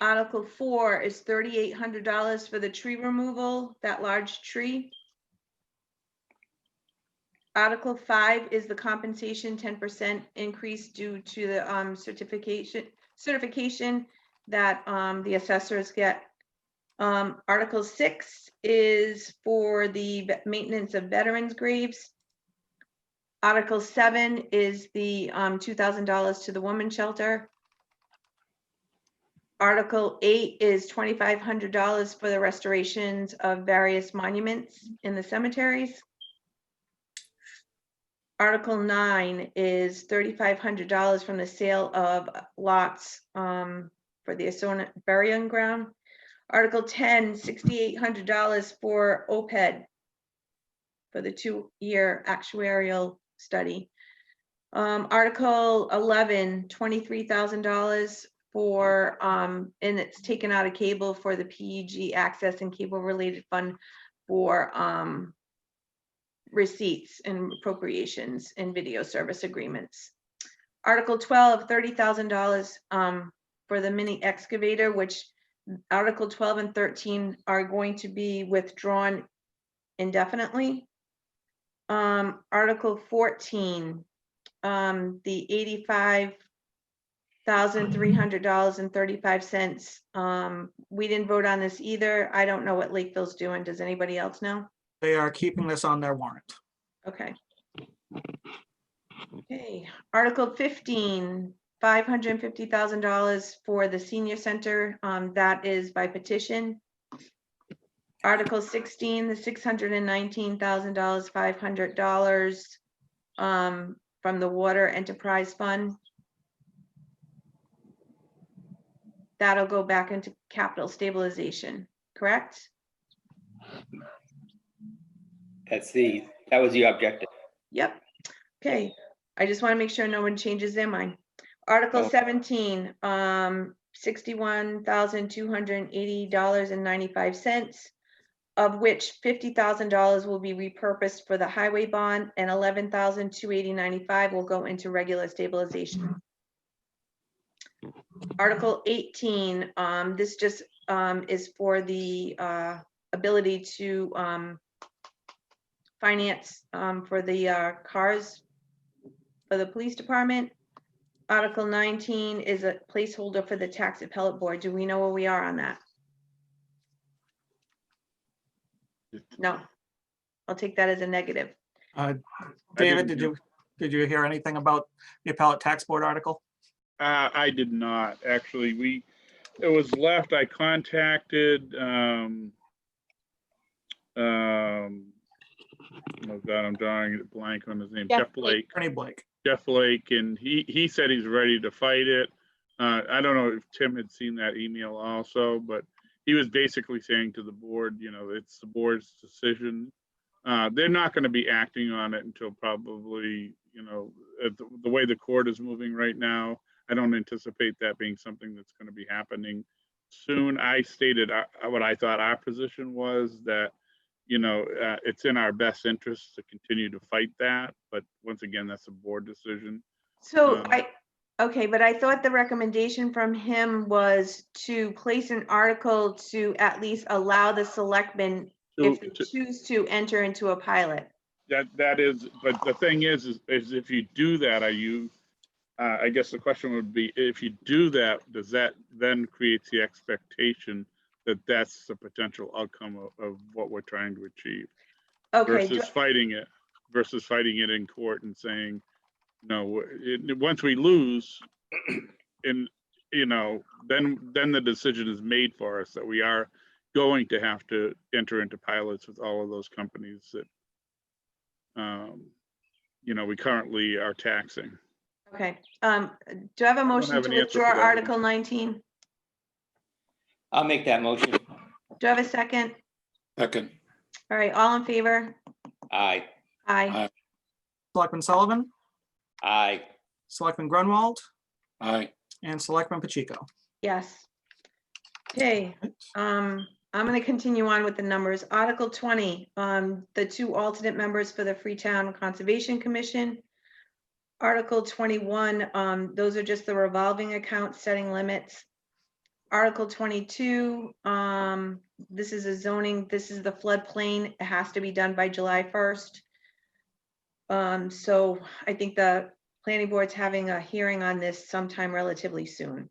[SPEAKER 3] Article 4 is $3,800 for the tree removal, that large tree. Article 5 is the compensation 10% increase due to the certification that the assessors get. Article 6 is for the maintenance of veterans' graves. Article 7 is the $2,000 to the women's shelter. Article 8 is $2,500 for the restorations of various monuments in the cemeteries. Article 9 is $3,500 from the sale of lots for the Asona burying ground. Article 10, $6,800 for OPED for the 2-year actuarial study. Article 11, $23,000 for, and it's taken out of cable for the PUG access and cable related fund for receipts and appropriations and video service agreements. Article 12, $30,000 for the mini excavator, which Article 12 and 13 are going to be withdrawn indefinitely. Article 14, the $85,300.35. We didn't vote on this either. I don't know what Lakeville's doing. Does anybody else know?
[SPEAKER 4] They are keeping this on their warrant.
[SPEAKER 3] Okay. Okay, Article 15, $550,000 for the senior center. That is by petition. Article 16, the $619,000, $500 from the water enterprise fund. That'll go back into capital stabilization, correct?
[SPEAKER 6] That was the objective.
[SPEAKER 3] Yep. Okay, I just want to make sure no one changes their mind. Article 17, $61,280.95, of which $50,000 will be repurposed for the highway bond and $11,280.95 will go into regular stabilization. Article 18, this just is for the ability to finance for the cars for the police department. Article 19 is a placeholder for the tax appellate board. Do we know where we are on that? No, I'll take that as a negative.
[SPEAKER 4] David,
[SPEAKER 1] didn't
[SPEAKER 4] did you hear anything about the appellate tax board article?
[SPEAKER 1] I did not, actually. It was left, I contacted, oh God, I'm drawing a blank on his name, Jeff Blake.
[SPEAKER 4] Attorney Blake.
[SPEAKER 1] Jeff Blake, and he said he's ready to fight it. I don't know if Tim had seen that email also, but he was basically saying to the board, it's the board's decision. They're not going to be acting on it until probably, the way the court is moving right now, I don't anticipate that being something that's going to be happening soon. I stated what I thought our position was, that it's in our best interest to continue to fight that. But once again, that's a board decision.
[SPEAKER 3] So okay, but I thought the recommendation from him was to place an article to at least allow the selectmen, if they choose to, enter into a pilot.
[SPEAKER 1] That is, but the thing is if you do that, I guess the question would be, if you do that, does that then creates the expectation that that's the potential outcome of what we're trying to achieve?
[SPEAKER 3] Okay.
[SPEAKER 1] Versus fighting it in court and saying, no, once we lose, then the decision is made for us that we are going to have to enter into pilots with all of those companies that, we currently are taxing.
[SPEAKER 3] Okay. Do I have a motion
[SPEAKER 1] have
[SPEAKER 3] to
[SPEAKER 1] an answer
[SPEAKER 3] withdraw
[SPEAKER 1] for that one.
[SPEAKER 3] Article 19?
[SPEAKER 6] I'll make that motion.
[SPEAKER 3] Do I have a second?
[SPEAKER 7] Second.
[SPEAKER 3] All right, all in favor?
[SPEAKER 6] Aye.
[SPEAKER 3] Aye.
[SPEAKER 4] Selectman Sullivan,
[SPEAKER 6] Aye.
[SPEAKER 4] Selectman Grunwald,
[SPEAKER 7] Aye.
[SPEAKER 4] and Selectman Pacheco.
[SPEAKER 3] Yes. Okay, I'm gonna continue on with the numbers. Article 20, the 2 alternate members for the Freetown Conservation Commission. Article 21, those are just the revolving accounts setting limits. Article 22, this is a zoning, this is the floodplain. It has to be done by July 1st. So I think the planning board's having a hearing on this sometime relatively soon.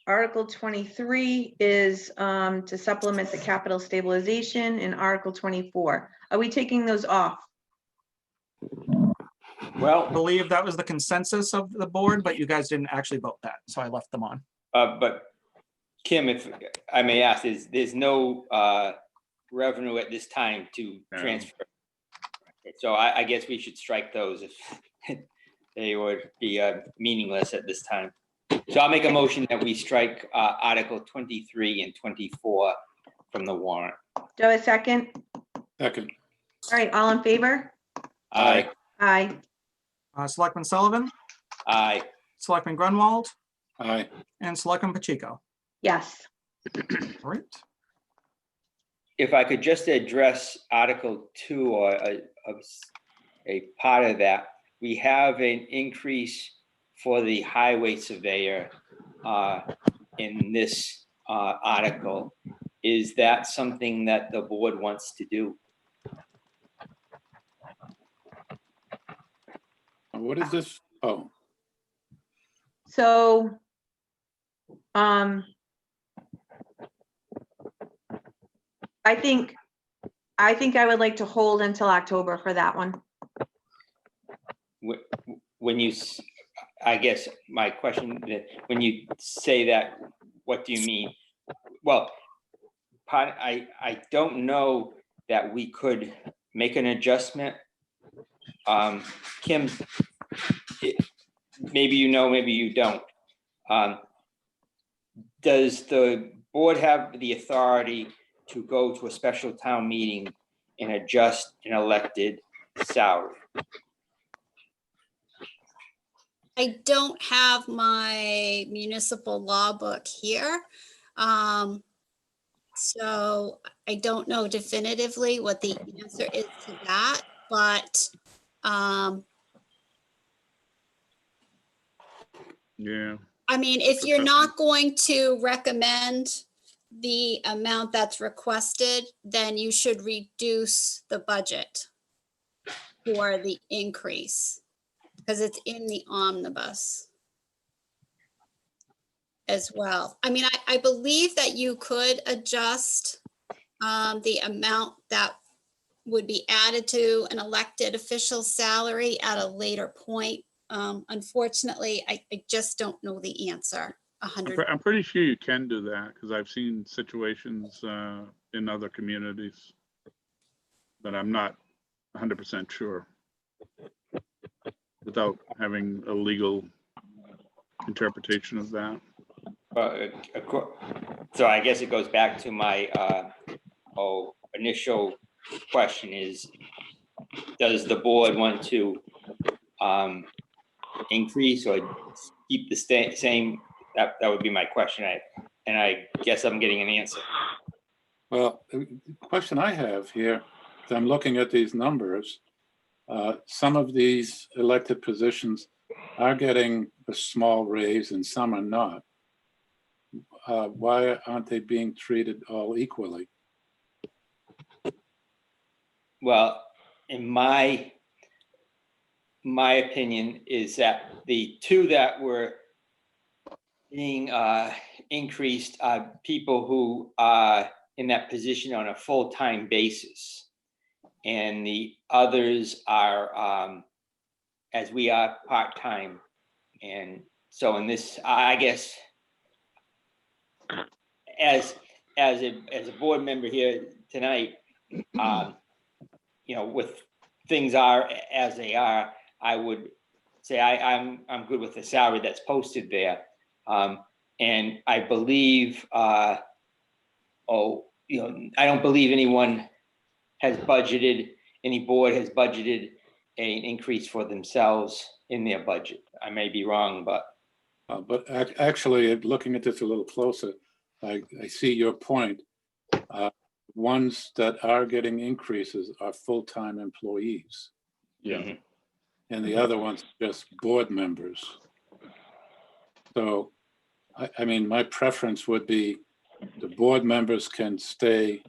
[SPEAKER 3] Article 23 is to supplement the capital stabilization, and Article 24. Are we taking those off?
[SPEAKER 4] I
[SPEAKER 6] Well,
[SPEAKER 4] believe that was the consensus of the board, but you guys didn't actually vote that, so I left them on.
[SPEAKER 6] but Kim, if I may ask, there's no revenue at this time to
[SPEAKER 1] No.
[SPEAKER 6] transfer. So I guess we should strike those if they would be meaningless at this time. So I'll make a motion that we strike Article 23 and 24 from the warrant.
[SPEAKER 3] Do I have a second?
[SPEAKER 7] Second.
[SPEAKER 3] All right, all in favor?
[SPEAKER 6] Aye.
[SPEAKER 3] Aye.
[SPEAKER 4] Selectman Sullivan,
[SPEAKER 6] Aye.
[SPEAKER 4] Selectman Grunwald,
[SPEAKER 7] Aye.
[SPEAKER 4] and Selectman Pacheco.
[SPEAKER 3] Yes.
[SPEAKER 4] All right.
[SPEAKER 6] If I could just address Article 2 or a part of that, we have an increase for the highway surveyor in this article. Is that something that the board wants to do?
[SPEAKER 7] What is this? Oh,
[SPEAKER 3] So, I think I would like to hold until October for that one.
[SPEAKER 6] When you, I guess my question, when you say that, what do you mean? Well, I don't know that we could make an adjustment. Kim, maybe you know, maybe you don't. Does the board have the authority to go to a special town meeting and adjust an elected salary?
[SPEAKER 2] I don't have my municipal law book here. So I don't know definitively what the answer is to that, but
[SPEAKER 1] Yeah,
[SPEAKER 2] I mean, if you're not going to recommend the amount that's requested, then you should reduce the budget for the increase, because it's in the omnibus as well. I mean, I believe that you could adjust the amount that would be added to an elected official's salary at a later point. Unfortunately, I just don't know the answer.
[SPEAKER 1] I'm pretty sure you can do that because I've seen situations in other communities, but I'm not 100% sure without having a legal interpretation of that.
[SPEAKER 6] So I guess it goes back to my initial question is, does the board want to increase or keep the same? That would be my question. And I guess I'm getting an answer.
[SPEAKER 7] well, the question I have here, is I'm looking at these numbers. Some of these elected positions are getting a small raise and some are not. Why aren't they being treated all equally?
[SPEAKER 6] Well, in my opinion is that the two that were being increased are people who are in that position on a full-time basis. And the others are, as we are, part-time. And so in this, I guess, as a board member here tonight, with things are as they are, I would say I'm good with the salary that's posted there. And I believe, I don't believe anyone has budgeted, any board has budgeted an increase for themselves in their budget. I may be wrong, but
[SPEAKER 7] But actually, looking at this a little closer, I see your point. Ones that are getting increases are full-time employees,
[SPEAKER 6] Mhm.
[SPEAKER 7] and the other ones just board members. So, I mean, my preference would be the board members can stay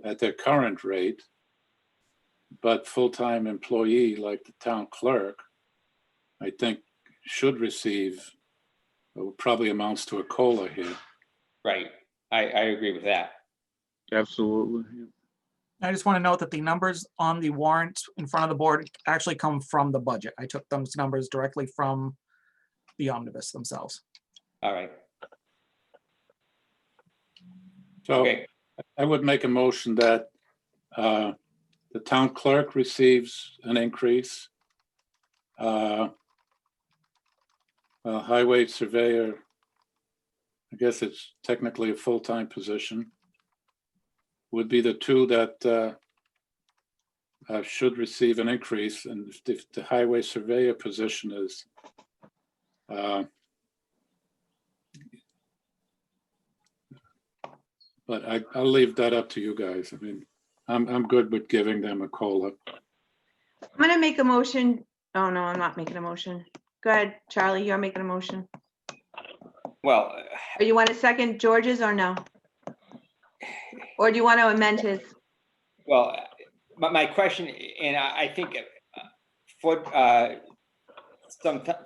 [SPEAKER 7] at their current rate, but full-time employee like the town clerk, I think should receive, probably amounts to a COLA here.
[SPEAKER 6] Right. I agree with that.
[SPEAKER 1] Absolutely. Yeah.
[SPEAKER 4] I just want to note that the numbers on the warrant in front of the board actually come from the budget. I took those numbers directly from the omnibus themselves.
[SPEAKER 6] All right.
[SPEAKER 7] So
[SPEAKER 6] Okay.
[SPEAKER 7] I would make a motion that the town clerk receives an increase. Highway surveyor, I guess it's technically a full-time position, would be the two that should receive an increase. And if the highway surveyor position is but I'll leave that up to you guys. I mean, I'm good with giving them a COLA.
[SPEAKER 3] I'm gonna make a motion. Oh, no, I'm not making a motion. Go ahead, Charlie, you're making a motion.
[SPEAKER 6] Well,
[SPEAKER 3] Or you want to second George's or no? Or do you want to amend his?
[SPEAKER 6] well, my question, and I think for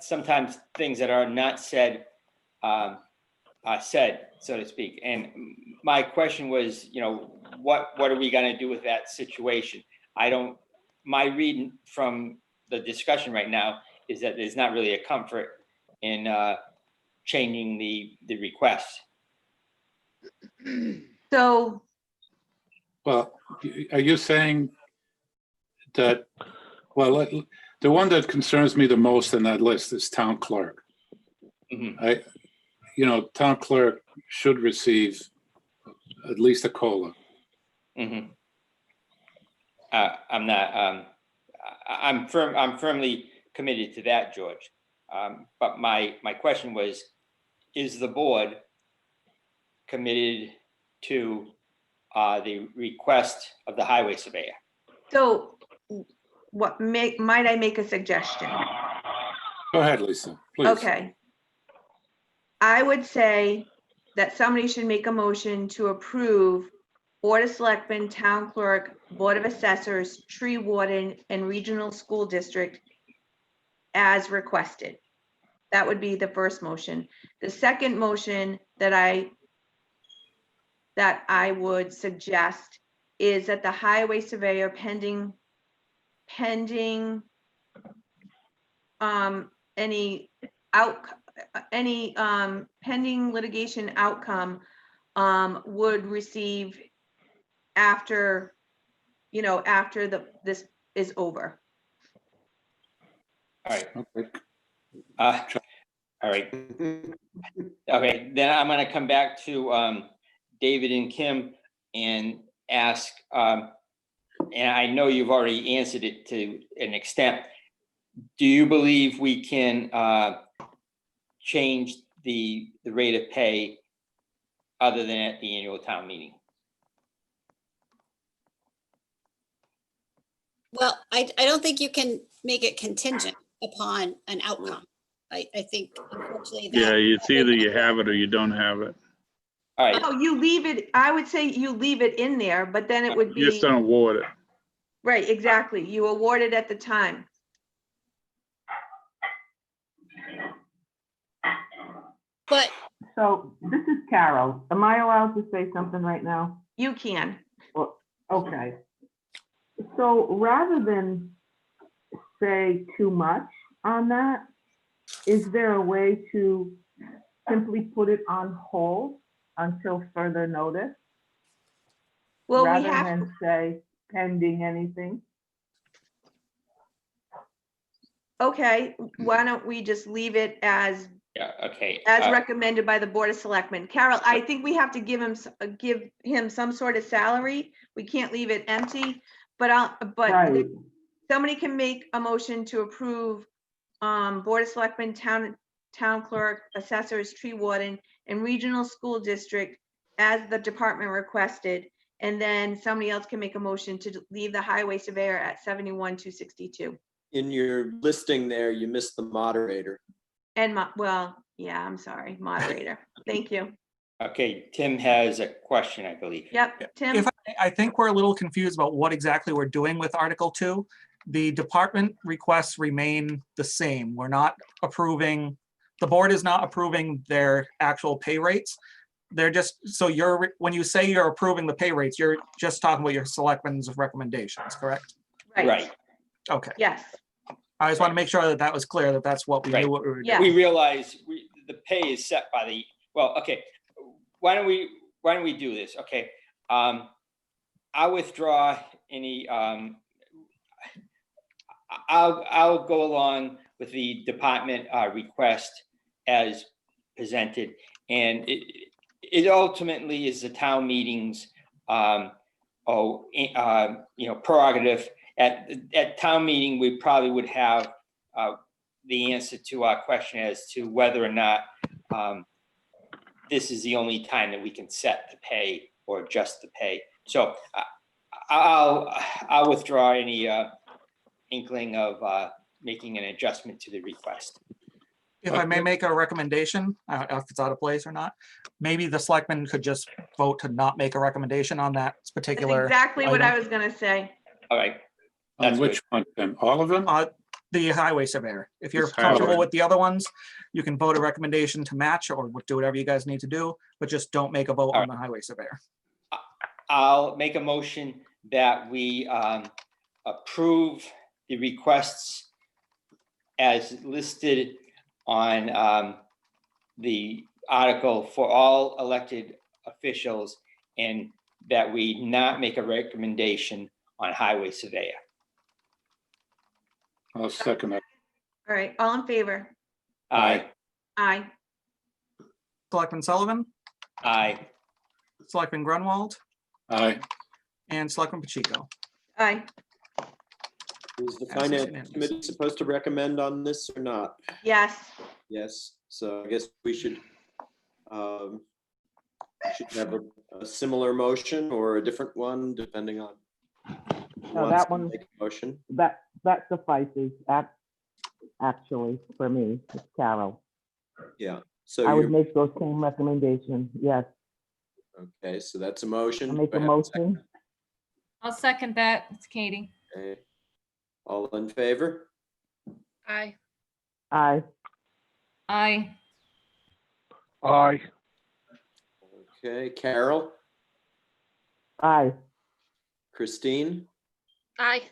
[SPEAKER 6] sometimes things that are not said are said, so to speak. And my question was, what are we going to do with that situation? My reading from the discussion right now is that there's not really a comfort in changing the request.
[SPEAKER 3] So,
[SPEAKER 7] Well, are you saying that, well, the one that concerns me the most in that list is town clerk.
[SPEAKER 6] Mhm.
[SPEAKER 7] Town clerk should receive at least a COLA.
[SPEAKER 6] Mm-hmm. I'm not. I'm firmly committed to that, George. But my question was, is the board committed to the request of the highway surveyor?
[SPEAKER 3] so might I make a suggestion?
[SPEAKER 7] Go ahead, Lisa, please.
[SPEAKER 3] Okay. I would say that somebody should make a motion to approve Board of Selectmen, Town Clerk, Board of Assessors, Tree Warden, and Regional School District as requested. That would be the first motion. The second motion that I would suggest is that the highway surveyor pending any pending litigation outcome would receive after this is over.
[SPEAKER 6] All right.
[SPEAKER 7] Okay.
[SPEAKER 6] All right. Okay, then I'm going to come back to David and Kim and ask, and I know you've already answered it to an extent. Do you believe we can change the rate of pay other than at the annual town meeting?
[SPEAKER 2] Well, I don't think you can make it contingent upon an outcome. I think unfortunately that.
[SPEAKER 1] Yeah, it's either you have it or you don't have it.
[SPEAKER 6] All right.
[SPEAKER 3] Oh, you leave it, I would say you leave it in there, but then it would
[SPEAKER 1] You just
[SPEAKER 3] be,
[SPEAKER 1] don't award it.
[SPEAKER 3] right, exactly. You award it at the time.
[SPEAKER 2] But
[SPEAKER 8] So this is Carol. Am I allowed to say something right now?
[SPEAKER 3] You can.
[SPEAKER 8] Well, okay. So rather than say too much on that, is there a way to simply put it on hold until further notice?
[SPEAKER 3] Well, we
[SPEAKER 8] Rather
[SPEAKER 3] have,
[SPEAKER 8] than say pending anything?
[SPEAKER 3] okay, why don't we just leave it as
[SPEAKER 6] Yeah, okay.
[SPEAKER 3] recommended by the Board of Selectmen? Carol, I think we have to give him some sort of salary. We can't leave it empty, but
[SPEAKER 8] Right,
[SPEAKER 3] somebody can make a motion to approve Board of Selectmen, Town town clerk, assessors, tree warden, and regional school district as the department requested. And then somebody else can make a motion to leave the highway surveyor at 71,262.
[SPEAKER 5] In your listing there, you missed the moderator.
[SPEAKER 3] And well, yeah, I'm sorry, moderator. Thank you.
[SPEAKER 6] Okay, Tim has a question, I believe.
[SPEAKER 3] Yep, Tim?
[SPEAKER 4] If I think we're a little confused about what exactly we're doing with Article 2. The department requests remain the same. We're not approving, the board is not approving their actual pay rates. They're just, so when you say you're approving the pay rates, you're just talking about your selectmen's recommendations, correct?
[SPEAKER 6] Right.
[SPEAKER 4] Okay.
[SPEAKER 3] Yes,
[SPEAKER 4] I just want to make sure that that was clear, that that's what we
[SPEAKER 6] Right.
[SPEAKER 4] knew what we were doing.
[SPEAKER 3] Yeah.
[SPEAKER 6] We realize the pay is set by the, well, okay, why don't we do this? Okay. I'll withdraw any, I'll go along with the department request as presented. And it ultimately is the town meetings, prerogative. At town meeting, we probably would have the answer to our question as to whether or not this is the only time that we can set the pay or adjust the pay. So I'll withdraw any inkling of making an adjustment to the request.
[SPEAKER 4] If I may make a recommendation, I don't know if it's out of place or not, maybe the selectmen could just vote to not make a recommendation on that
[SPEAKER 3] that's
[SPEAKER 4] particular.
[SPEAKER 3] exactly what I
[SPEAKER 4] item.
[SPEAKER 3] was gonna say.
[SPEAKER 6] All right.
[SPEAKER 7] On
[SPEAKER 6] That's
[SPEAKER 7] which one, Tim? All of them?
[SPEAKER 4] The highway surveyor. If you're
[SPEAKER 1] It's highway.
[SPEAKER 4] comfortable with the other ones, you can vote a recommendation to match or do whatever you guys need to do, but just don't make a vote on the highway surveyor.
[SPEAKER 6] I'll make a motion that we approve the requests as listed on the article for all elected officials, and that we not make a recommendation on highway surveyor.
[SPEAKER 7] I'll second that.
[SPEAKER 3] All right, all in favor?
[SPEAKER 6] Aye.
[SPEAKER 3] Aye.
[SPEAKER 4] Selectman Sullivan,
[SPEAKER 6] Aye.
[SPEAKER 4] Selectman Grunwald,
[SPEAKER 7] Aye.
[SPEAKER 4] and Selectman Pacheco.
[SPEAKER 3] Aye.
[SPEAKER 5] Is the
[SPEAKER 4] Passes
[SPEAKER 5] finance
[SPEAKER 4] unanimously.
[SPEAKER 5] committee supposed to recommend on this or not?
[SPEAKER 3] Yes.
[SPEAKER 5] Yes, so I guess we should have a similar motion or a different one, depending on. who
[SPEAKER 8] No,
[SPEAKER 5] wants
[SPEAKER 8] that
[SPEAKER 5] to
[SPEAKER 8] one-
[SPEAKER 5] make a Motion.
[SPEAKER 8] That suffices, actually, for me, it's Carol.
[SPEAKER 5] Yeah, so
[SPEAKER 8] I would
[SPEAKER 5] you're,
[SPEAKER 8] make those same recommendations, yes.
[SPEAKER 5] okay, so that's a motion.
[SPEAKER 8] I make
[SPEAKER 5] Do
[SPEAKER 8] a
[SPEAKER 5] I have second?
[SPEAKER 8] motion.
[SPEAKER 9] I'll second that. It's Katie.
[SPEAKER 5] Okay. All in favor?
[SPEAKER 9] Aye.
[SPEAKER 8] Aye.
[SPEAKER 9] Aye.
[SPEAKER 10] Aye.
[SPEAKER 5] Okay, Carol,
[SPEAKER 8] Aye.
[SPEAKER 5] Christine,
[SPEAKER 9] Aye.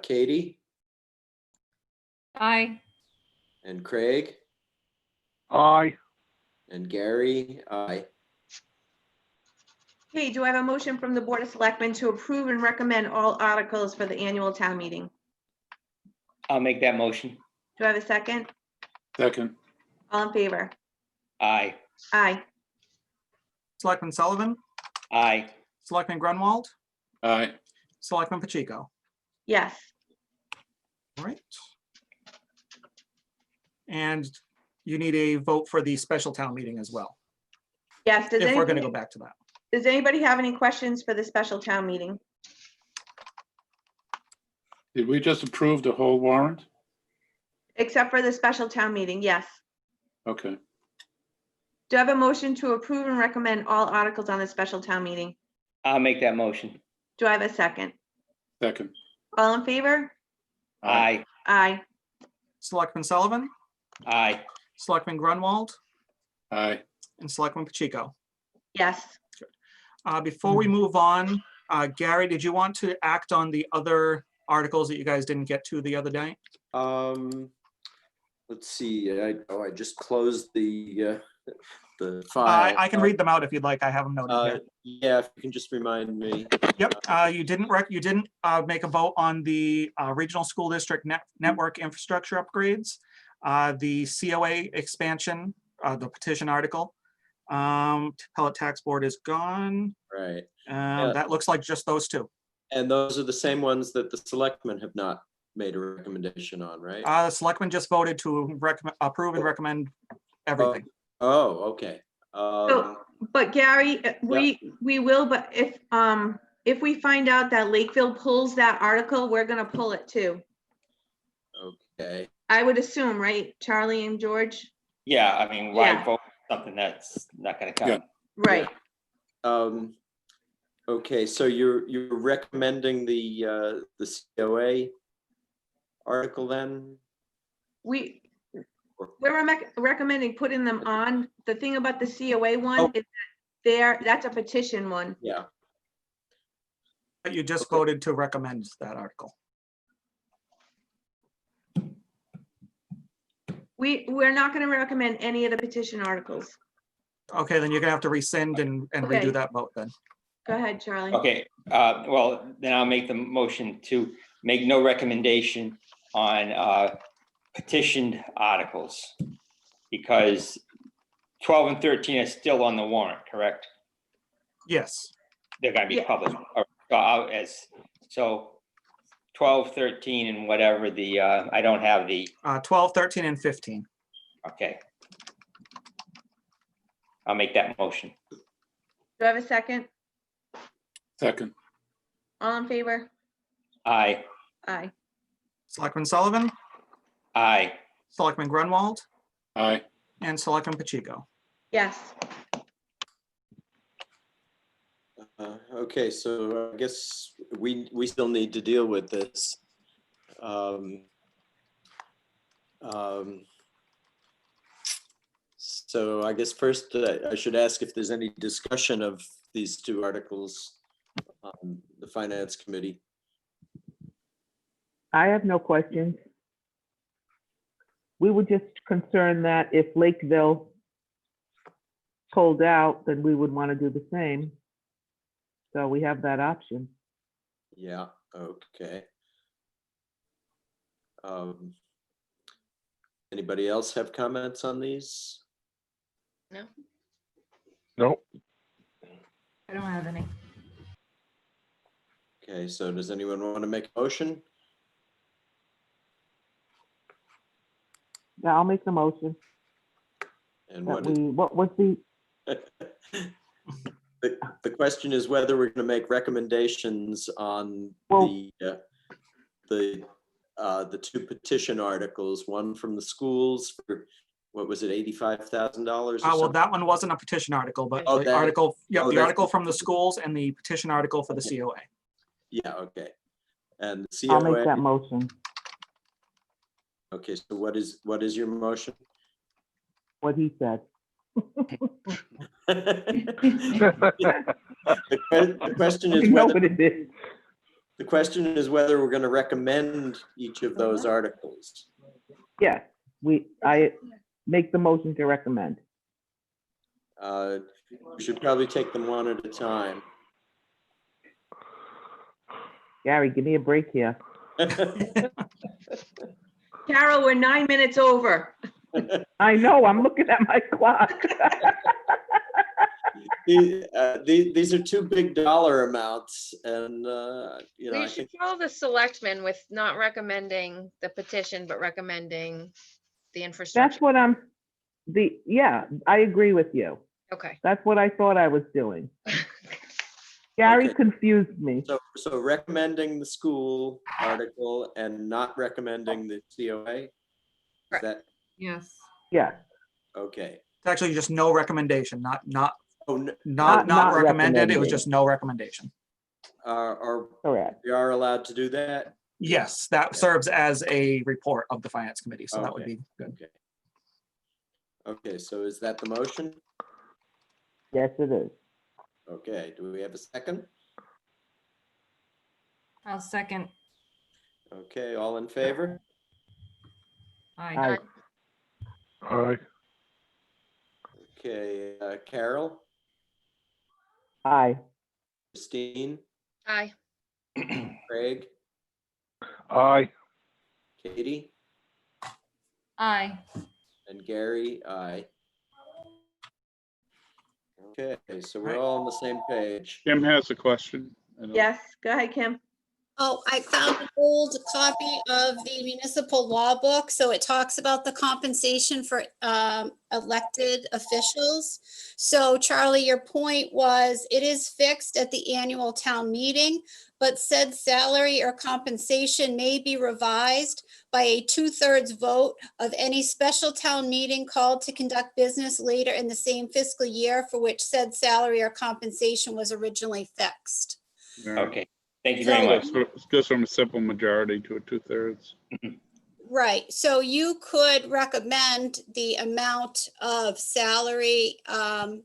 [SPEAKER 5] Katie,
[SPEAKER 9] Aye.
[SPEAKER 5] and Craig,
[SPEAKER 10] Aye.
[SPEAKER 5] and Gary, aye.
[SPEAKER 3] Okay, do I have a motion from the Board of Selectmen to approve and recommend all articles for the annual town meeting?
[SPEAKER 6] I'll make that motion.
[SPEAKER 3] Do I have a second?
[SPEAKER 7] Second.
[SPEAKER 3] All in favor?
[SPEAKER 6] Aye.
[SPEAKER 3] Aye.
[SPEAKER 4] Selectman Sullivan,
[SPEAKER 6] Aye.
[SPEAKER 4] Selectman Grunwald,
[SPEAKER 7] Aye.
[SPEAKER 4] Selectman Pacheco.
[SPEAKER 3] Yes.
[SPEAKER 4] All right. And you need a vote for the special town meeting as well,
[SPEAKER 3] Yes. Does
[SPEAKER 4] if we're going to
[SPEAKER 3] anybody,
[SPEAKER 4] go back to that.
[SPEAKER 3] does anybody have any questions for the special town meeting?
[SPEAKER 7] Did we just approve the whole warrant?
[SPEAKER 3] Except for the special town meeting, yes.
[SPEAKER 7] Okay,
[SPEAKER 3] Do I have a motion to approve and recommend all articles on the special town meeting?
[SPEAKER 6] I'll make that motion.
[SPEAKER 3] Do I have a second?
[SPEAKER 7] second.
[SPEAKER 3] All in favor?
[SPEAKER 6] Aye.
[SPEAKER 3] Aye.
[SPEAKER 4] Selectman Sullivan,
[SPEAKER 6] Aye.
[SPEAKER 4] Selectman Grunwald,
[SPEAKER 7] Aye.
[SPEAKER 4] and Selectman Pacheco.
[SPEAKER 3] Yes.
[SPEAKER 4] Before we move on, Gary, did you want to act on the other articles that you guys didn't get to the other day?
[SPEAKER 5] Let's see, I just closed the file.
[SPEAKER 4] I can read them out if you'd like. I have them noted here.
[SPEAKER 5] Yeah, if you can just remind me.
[SPEAKER 4] Yep, you didn't make a vote on the regional school district network infrastructure upgrades, the COA expansion, the petition article. Pellet tax board is gone.
[SPEAKER 5] Right,
[SPEAKER 4] That looks like just those two.
[SPEAKER 5] and those are the same ones that the selectmen have not made a recommendation on, right?
[SPEAKER 4] The selectmen just voted to approve and recommend everything.
[SPEAKER 5] Oh, okay.
[SPEAKER 3] But Gary, we will, but if we find out that Lakeville pulls that article, we're gonna pull it too.
[SPEAKER 5] Okay,
[SPEAKER 3] I would assume, right, Charlie and George?
[SPEAKER 6] Yeah, I mean, why
[SPEAKER 3] Yeah.
[SPEAKER 6] vote for something that's not gonna
[SPEAKER 7] Yeah.
[SPEAKER 6] come?
[SPEAKER 3] Right.
[SPEAKER 5] okay, so you're recommending the COA article then?
[SPEAKER 3] We're recommending putting them on. The thing about the COA one
[SPEAKER 5] Oh.
[SPEAKER 3] is that that's a petition one.
[SPEAKER 5] Yeah,
[SPEAKER 4] You just voted to recommend that article.
[SPEAKER 3] We're not gonna recommend any of the petition articles.
[SPEAKER 4] Okay, then you're gonna have to rescind and
[SPEAKER 3] Okay.
[SPEAKER 4] redo that vote then.
[SPEAKER 3] Go ahead, Charlie.
[SPEAKER 6] Okay, well, then I'll make the motion to make no recommendation on petitioned articles. Because 12 and 13 are still on the warrant, correct?
[SPEAKER 4] Yes.
[SPEAKER 6] They're gonna be
[SPEAKER 3] Yeah.
[SPEAKER 6] published. So 12, 13 and whatever the, I don't have the,
[SPEAKER 4] 12, 13, and 15.
[SPEAKER 6] okay. I'll make that motion.
[SPEAKER 3] Do I have a second?
[SPEAKER 7] Second,
[SPEAKER 3] All in favor?
[SPEAKER 6] Aye,
[SPEAKER 3] Aye.
[SPEAKER 4] Selectman Sullivan,
[SPEAKER 6] aye.
[SPEAKER 4] Selectman Grunwald,
[SPEAKER 7] aye.
[SPEAKER 4] and Selectman Pacheco.
[SPEAKER 3] Yes.
[SPEAKER 5] okay, so I guess we still need to deal with this. So I guess first I should ask if there's any discussion of these two articles on the Finance Committee.
[SPEAKER 8] I have no questions. We were just concerned that if Lakeville pulled out, then we would want to do the same. So we have that option.
[SPEAKER 5] Yeah, okay. Anybody else have comments on these?
[SPEAKER 9] No.
[SPEAKER 10] Nope.
[SPEAKER 9] I don't have any.
[SPEAKER 5] Okay, so does anyone want to make a motion?
[SPEAKER 8] Yeah, I'll make the motion
[SPEAKER 5] And
[SPEAKER 8] that
[SPEAKER 5] what
[SPEAKER 8] what was the,
[SPEAKER 5] the question is whether we're going to make recommendations on
[SPEAKER 8] Well-
[SPEAKER 5] the two petition articles, one from the schools for, what was it, $85,000 or
[SPEAKER 4] Well,
[SPEAKER 5] something?
[SPEAKER 4] that one wasn't a petition article, but
[SPEAKER 5] Oh,
[SPEAKER 4] the
[SPEAKER 5] that-
[SPEAKER 4] article, yeah,
[SPEAKER 5] oh,
[SPEAKER 4] the
[SPEAKER 5] that's-
[SPEAKER 4] article from the schools and the petition article for the COA.
[SPEAKER 5] Yeah, okay. And the
[SPEAKER 8] I'll make that
[SPEAKER 5] COA,
[SPEAKER 8] motion,
[SPEAKER 5] okay, so what is your motion?
[SPEAKER 8] what he said.
[SPEAKER 5] The question is
[SPEAKER 8] You know
[SPEAKER 5] whether,
[SPEAKER 8] what it is.
[SPEAKER 5] the question is whether we're going to recommend each of those articles.
[SPEAKER 8] Yes, I make the motion to recommend.
[SPEAKER 5] We should probably take them one at a time.
[SPEAKER 8] Gary, give me a break here.
[SPEAKER 3] Carol, we're 9 minutes over.
[SPEAKER 8] I know, I'm looking at my clock.
[SPEAKER 5] These are two big dollar amounts and, you know, I
[SPEAKER 9] We should
[SPEAKER 5] think,
[SPEAKER 9] follow the selectmen with not recommending the petition, but recommending the infrastructure.
[SPEAKER 8] That's what yeah, I agree with you.
[SPEAKER 9] Okay.
[SPEAKER 8] That's what I thought I was doing. Gary
[SPEAKER 5] Okay.
[SPEAKER 8] confused me.
[SPEAKER 5] so recommending the school article and not recommending the COA? Is
[SPEAKER 9] Correct.
[SPEAKER 5] that,
[SPEAKER 9] Yes.
[SPEAKER 8] Yes,
[SPEAKER 5] okay.
[SPEAKER 4] It's actually just no recommendation, not
[SPEAKER 5] Oh, no,
[SPEAKER 8] Not
[SPEAKER 4] recommended. It was
[SPEAKER 8] recommending.
[SPEAKER 4] just no recommendation.
[SPEAKER 5] are,
[SPEAKER 8] correct.
[SPEAKER 5] we are allowed to do that?
[SPEAKER 4] Yes, that serves as a report of the Finance Committee, so that would
[SPEAKER 5] Okay.
[SPEAKER 4] be good.
[SPEAKER 5] Okay. Okay, so is that the motion?
[SPEAKER 8] Yes, it is.
[SPEAKER 5] Okay, do we have a second?
[SPEAKER 9] I'll second.
[SPEAKER 5] Okay, all in favor?
[SPEAKER 8] Aye.
[SPEAKER 10] Aye.
[SPEAKER 5] Okay, Carol,
[SPEAKER 8] Aye.
[SPEAKER 5] Christine,
[SPEAKER 9] Aye.
[SPEAKER 5] Craig,
[SPEAKER 10] Aye.
[SPEAKER 5] Katie,
[SPEAKER 9] Aye.
[SPEAKER 5] and Gary, aye. Okay, so we're all on the same page.
[SPEAKER 1] Kim has a question. I don't-
[SPEAKER 3] Yes, go ahead, Kim.
[SPEAKER 2] Oh, I found an old copy of the municipal law book, so it talks about the compensation for elected officials. So Charlie, your point was, it is fixed at the annual town meeting, but said salary or compensation may be revised by a 2/3 vote of any special town meeting called to conduct business later in the same fiscal year for which said salary or compensation was originally fixed.
[SPEAKER 1] Yeah.
[SPEAKER 6] Okay, thank you very
[SPEAKER 2] So-
[SPEAKER 6] much.
[SPEAKER 1] So it goes from a simple majority to a 2/3.
[SPEAKER 2] Right, so you could recommend the amount of salary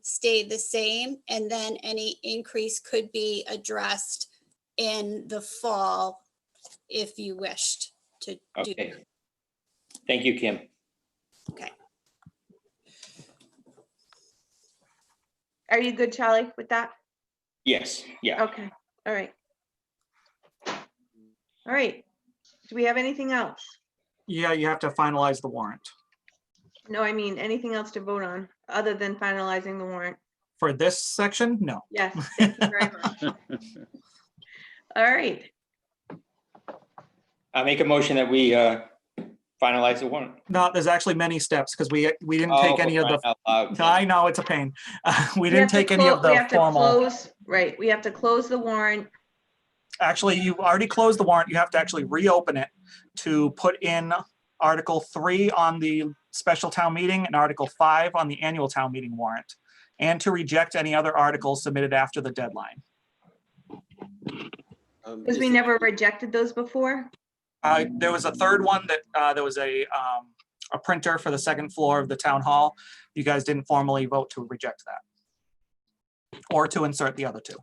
[SPEAKER 2] stay the same, and then any increase could be addressed in the fall if you wished to do.
[SPEAKER 6] Okay. Thank you, Kim.
[SPEAKER 2] Okay.
[SPEAKER 3] Are you good, Charlie, with that?
[SPEAKER 6] Yes, yeah.
[SPEAKER 3] Okay, all right. All right. Do we have anything else?
[SPEAKER 4] Yeah, you have to finalize the warrant.
[SPEAKER 3] No, I mean, anything else to vote on other than finalizing the warrant?
[SPEAKER 4] For this section, no.
[SPEAKER 3] Yes, thank you very much. All right,
[SPEAKER 6] I make a motion that we finalize the warrant.
[SPEAKER 4] No, there's actually many steps because we didn't take
[SPEAKER 6] Oh,
[SPEAKER 4] any of
[SPEAKER 6] for
[SPEAKER 4] the,
[SPEAKER 6] crying out loud, Kim.
[SPEAKER 4] I know, it's a pain. We
[SPEAKER 3] we
[SPEAKER 4] didn't
[SPEAKER 3] have to
[SPEAKER 4] take any of
[SPEAKER 3] we
[SPEAKER 4] the
[SPEAKER 3] have to
[SPEAKER 4] formal.
[SPEAKER 3] close, right, we have to close the warrant.
[SPEAKER 4] Actually, you already closed the warrant. You have to actually reopen it to put in Article 3 on the special town meeting and Article 5 on the annual town meeting warrant, and to reject any other articles submitted after the deadline.
[SPEAKER 3] Because we never rejected those before.
[SPEAKER 4] There was a third one that there was a printer for the second floor of the town hall. You guys didn't formally vote to reject that or to insert the other two.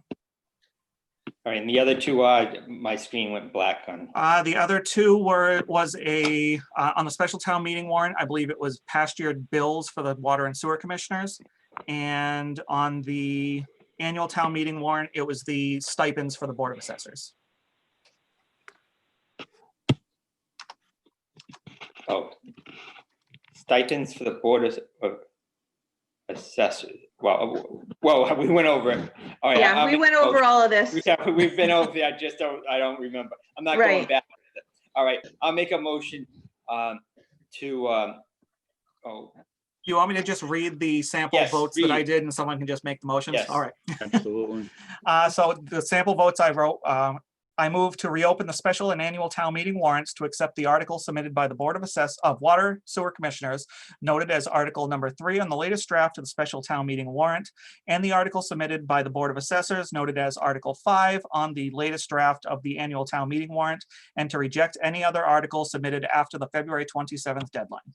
[SPEAKER 6] All right, and the other two, my screen went black on.
[SPEAKER 4] The other two was on the special town meeting warrant, I believe it was past year bills for the water and sewer commissioners. And on the annual town meeting warrant, it was the stipends for the Board of Assessors.
[SPEAKER 6] Oh, stipends for the Board of Assessors. Well, we went over it. All right,
[SPEAKER 3] Yeah,
[SPEAKER 6] I'll
[SPEAKER 3] we
[SPEAKER 6] make
[SPEAKER 3] went
[SPEAKER 6] a
[SPEAKER 3] over
[SPEAKER 6] motion.
[SPEAKER 3] all of this.
[SPEAKER 6] We've been over there, I don't remember. I'm not going
[SPEAKER 3] Right.
[SPEAKER 6] back. All right, I'll make a motion to,
[SPEAKER 4] You want me to just read the sample
[SPEAKER 6] Yes,
[SPEAKER 4] votes that I
[SPEAKER 6] read.
[SPEAKER 4] did and someone can just make the motions?
[SPEAKER 6] Yes.
[SPEAKER 4] All right.
[SPEAKER 1] Absolutely.
[SPEAKER 4] So the sample votes I wrote, I move to reopen the special and annual town meeting warrants to accept the article submitted by the Board of Water Sewer Commissioners, noted as Article number 3 on the latest draft of the special town meeting warrant, and the article submitted by the Board of Assessors, noted as Article 5 on the latest draft of the annual town meeting warrant, and to reject any other article submitted after the February 27th deadline.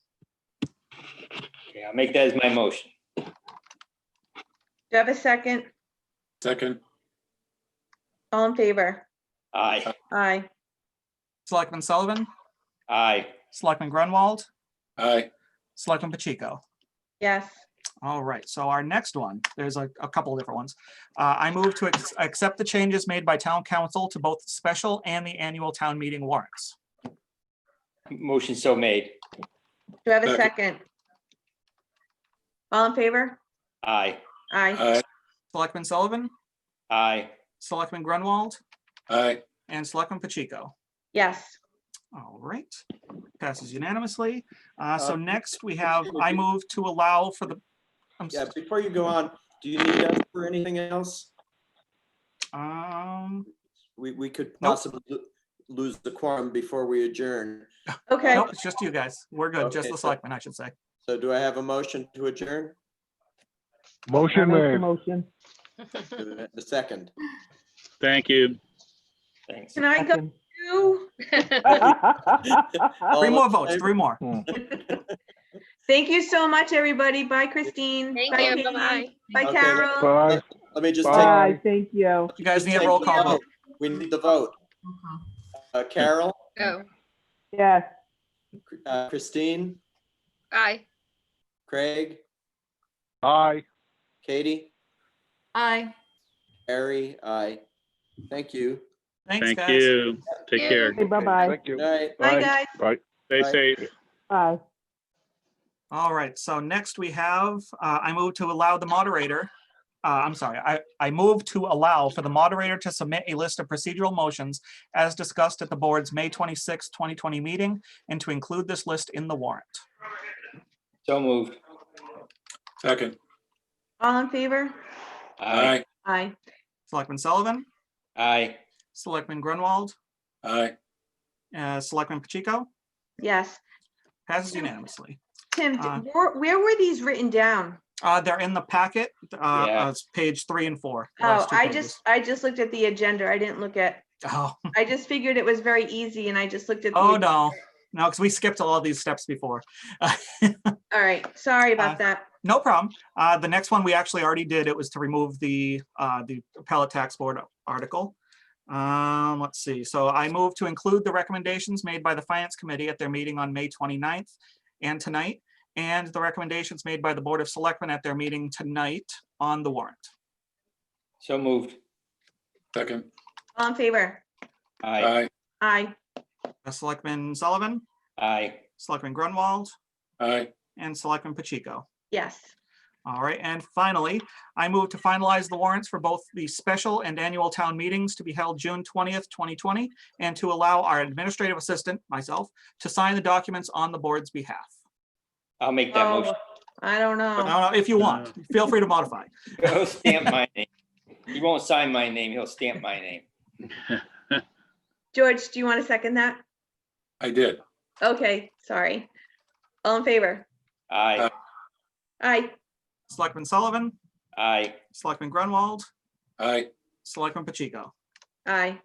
[SPEAKER 6] okay, I'll make that as my motion.
[SPEAKER 3] Do you have a second?
[SPEAKER 7] Second,
[SPEAKER 3] All in favor?
[SPEAKER 6] Aye,
[SPEAKER 3] Aye.
[SPEAKER 4] Selectman Sullivan,
[SPEAKER 6] aye.
[SPEAKER 4] Selectman Grunwald,
[SPEAKER 7] aye,
[SPEAKER 4] Selectman Pacheco.
[SPEAKER 3] Yes.
[SPEAKER 4] All right, so our next one, there's a couple of different ones. I move to accept the changes made by town council to both the special and the annual town meeting warrants.
[SPEAKER 6] Motion so made.
[SPEAKER 3] Do I have a
[SPEAKER 7] Second.
[SPEAKER 3] second? All in favor?
[SPEAKER 6] Aye,
[SPEAKER 3] Aye.
[SPEAKER 7] aye,
[SPEAKER 4] Selectman Sullivan,
[SPEAKER 6] aye.
[SPEAKER 4] Selectman Grunwald,
[SPEAKER 7] aye,
[SPEAKER 4] and Selectman Pacheco.
[SPEAKER 3] Yes.
[SPEAKER 4] All right, passes unanimously. So
[SPEAKER 5] Uh,
[SPEAKER 4] next we have, I move to allow for the,
[SPEAKER 5] Yeah, before you go on, do you need us for anything else? We could
[SPEAKER 4] Nope.
[SPEAKER 5] possibly lose the quorum before we adjourn.
[SPEAKER 3] Okay.
[SPEAKER 4] nope, it's just you guys. We're good, just
[SPEAKER 5] Okay,
[SPEAKER 4] the
[SPEAKER 5] so-
[SPEAKER 4] selectmen, I should say.
[SPEAKER 5] So do I have a motion to adjourn?
[SPEAKER 8] I
[SPEAKER 10] Motion
[SPEAKER 8] make the
[SPEAKER 10] made.
[SPEAKER 8] motion.
[SPEAKER 5] The second.
[SPEAKER 1] Thank you.
[SPEAKER 6] Thanks.
[SPEAKER 3] Can I go
[SPEAKER 8] Second.
[SPEAKER 3] too?
[SPEAKER 5] All
[SPEAKER 4] Three more
[SPEAKER 5] in
[SPEAKER 4] votes,
[SPEAKER 5] favor?
[SPEAKER 4] three more.
[SPEAKER 3] Thank you so much, everybody. Bye, Christine.
[SPEAKER 9] Thank
[SPEAKER 3] Bye,
[SPEAKER 9] you,
[SPEAKER 3] Katie.
[SPEAKER 9] bye-bye.
[SPEAKER 3] Bye,
[SPEAKER 5] Okay,
[SPEAKER 3] Carol.
[SPEAKER 10] Bye.
[SPEAKER 5] Let me just
[SPEAKER 8] Bye,
[SPEAKER 5] take.
[SPEAKER 8] thank you.
[SPEAKER 4] You guys
[SPEAKER 5] just
[SPEAKER 4] need a
[SPEAKER 5] take
[SPEAKER 4] roll
[SPEAKER 5] the
[SPEAKER 4] call
[SPEAKER 5] vote.
[SPEAKER 4] vote.
[SPEAKER 5] We need the vote. Carol,
[SPEAKER 9] Oh,
[SPEAKER 8] Yes.
[SPEAKER 5] Christine,
[SPEAKER 9] aye.
[SPEAKER 5] Craig,
[SPEAKER 10] Aye.
[SPEAKER 5] Katie,
[SPEAKER 9] Aye.
[SPEAKER 5] Harry, aye. Thank you.
[SPEAKER 4] Thanks,
[SPEAKER 1] Thank
[SPEAKER 4] guys.
[SPEAKER 1] you. Take
[SPEAKER 9] Yeah.
[SPEAKER 1] care.
[SPEAKER 8] Okay, bye-bye.
[SPEAKER 10] Thank you.
[SPEAKER 5] Good night.
[SPEAKER 3] Bye, guys.
[SPEAKER 10] Bye.
[SPEAKER 1] Stay
[SPEAKER 5] Bye.
[SPEAKER 1] safe.
[SPEAKER 8] Bye.
[SPEAKER 4] All right, so next we have, I move to allow the moderator I'm sorry, I move to allow for the moderator to submit a list of procedural motions as discussed at the board's May 26, 2020 meeting, and to include this list in the warrant.
[SPEAKER 6] So moved.
[SPEAKER 7] Second.
[SPEAKER 3] All in favor?
[SPEAKER 6] Aye.
[SPEAKER 3] Aye.
[SPEAKER 4] Selectman Sullivan,
[SPEAKER 6] Aye.
[SPEAKER 4] Selectman Grunwald,
[SPEAKER 7] Aye.
[SPEAKER 4] Selectman Pacheco,
[SPEAKER 3] Yes.
[SPEAKER 4] passes unanimously.
[SPEAKER 3] Tim,
[SPEAKER 4] Uh,
[SPEAKER 3] where were these written down?
[SPEAKER 4] They're in the packet,
[SPEAKER 6] Yeah.
[SPEAKER 4] it's page 3 and 4. the
[SPEAKER 3] Oh,
[SPEAKER 4] last two
[SPEAKER 3] I
[SPEAKER 4] pages.
[SPEAKER 3] just looked at the agenda. I didn't look at,
[SPEAKER 4] Oh,
[SPEAKER 3] I just figured it was very easy and I just looked at. the
[SPEAKER 4] oh,
[SPEAKER 3] agenda.
[SPEAKER 4] no, because we skipped all these steps before.
[SPEAKER 3] All right, sorry about that.
[SPEAKER 4] No problem. The next one we actually already did. It was to remove the appellate tax board article. Let's see. So I move to include the recommendations made by the Finance Committee at their meeting on May 29th and tonight, and the recommendations made by the Board of Selectmen at their meeting tonight on the warrant.
[SPEAKER 6] So moved.
[SPEAKER 7] Second.
[SPEAKER 3] All in favor?
[SPEAKER 6] Aye.
[SPEAKER 7] Aye.
[SPEAKER 3] Aye.
[SPEAKER 4] Selectman Sullivan,
[SPEAKER 6] Aye.
[SPEAKER 4] Selectman Grunwald,
[SPEAKER 7] Aye.
[SPEAKER 4] and Selectman Pacheco.
[SPEAKER 3] Yes.
[SPEAKER 4] All right, and finally, I move to finalize the warrants for both the special and annual town meetings to be held June 20th, 2020, and to allow our administrative assistant, myself, to sign the documents on the board's behalf.
[SPEAKER 6] I'll make that
[SPEAKER 3] Oh,
[SPEAKER 6] motion.
[SPEAKER 3] I don't know.
[SPEAKER 4] Now, if you want, feel free to modify.
[SPEAKER 6] He'll stamp my name. He won't sign my name. He'll stamp my name.
[SPEAKER 3] George, do you want to second that?
[SPEAKER 7] I did.
[SPEAKER 3] Okay, sorry. All in favor?
[SPEAKER 6] Aye.
[SPEAKER 3] Aye.
[SPEAKER 4] Selectman Sullivan,
[SPEAKER 6] Aye.
[SPEAKER 4] Selectman Grunwald,
[SPEAKER 7] Aye.
[SPEAKER 4] Selectman Pacheco.
[SPEAKER 3] Aye.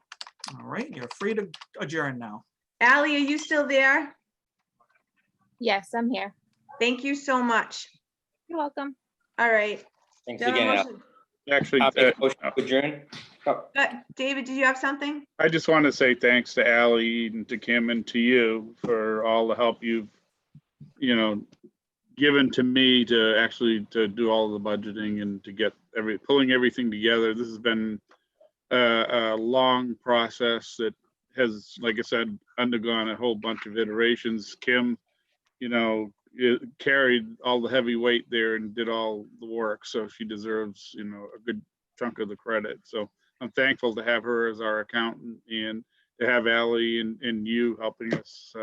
[SPEAKER 4] All right, you're free to adjourn now.
[SPEAKER 3] Ally, are you still there?
[SPEAKER 9] Yes, I'm here.
[SPEAKER 3] Thank you so much.
[SPEAKER 9] You're welcome.
[SPEAKER 3] All right.
[SPEAKER 6] Thanks
[SPEAKER 3] Do I have a
[SPEAKER 6] again. Al.
[SPEAKER 3] motion?
[SPEAKER 1] Actually,
[SPEAKER 6] I'll make a motion to adjourn. Oh,
[SPEAKER 3] David, did you have something?
[SPEAKER 1] I just want to say thanks to Ally and to Kim and to you for all the help you've, given to me to actually to do all the budgeting and to get pulling everything together. This has been a long process that has, like I said, undergone a whole bunch of iterations. Kim, carried all the heavy weight there and did all the work, so she deserves, a good chunk of the credit. So I'm thankful to have her as our accountant and to have Ally and you helping us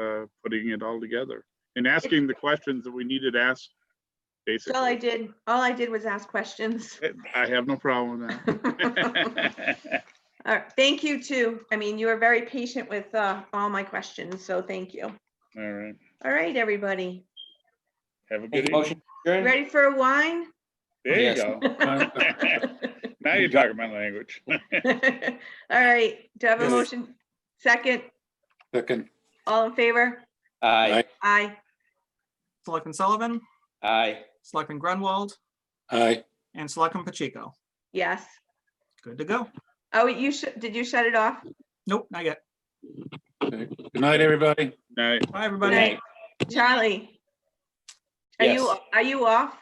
[SPEAKER 1] putting it all together and asking the questions that we needed asked. Basically,
[SPEAKER 3] All I did was ask questions.
[SPEAKER 1] I have no problem with that.
[SPEAKER 3] All right, thank you too. I mean, you were very patient with all my questions, so thank you.
[SPEAKER 1] All right.
[SPEAKER 3] All right, everybody.
[SPEAKER 1] Have a
[SPEAKER 6] Make
[SPEAKER 1] good
[SPEAKER 6] a
[SPEAKER 1] evening.
[SPEAKER 6] motion to adjourn.
[SPEAKER 3] Ready for a wine?
[SPEAKER 1] There
[SPEAKER 6] Yes.
[SPEAKER 1] you go. Now you're talking my language.
[SPEAKER 3] All right, do I have a
[SPEAKER 7] Yes.
[SPEAKER 3] motion? Second,
[SPEAKER 7] Second.
[SPEAKER 3] all in favor?
[SPEAKER 6] Aye.
[SPEAKER 3] Aye.
[SPEAKER 4] Selectman Sullivan,
[SPEAKER 6] Aye.
[SPEAKER 4] Selectman Grunwald,
[SPEAKER 7] Aye.
[SPEAKER 4] and Selectman Pacheco.
[SPEAKER 3] Yes.
[SPEAKER 4] Good to go.
[SPEAKER 3] Oh, did you shut it off?
[SPEAKER 4] Nope, not yet.
[SPEAKER 7] Okay. Good night, everybody.
[SPEAKER 1] Night.
[SPEAKER 4] Bye, everybody.
[SPEAKER 3] Good night. Charlie,
[SPEAKER 6] Yes.
[SPEAKER 3] are you off?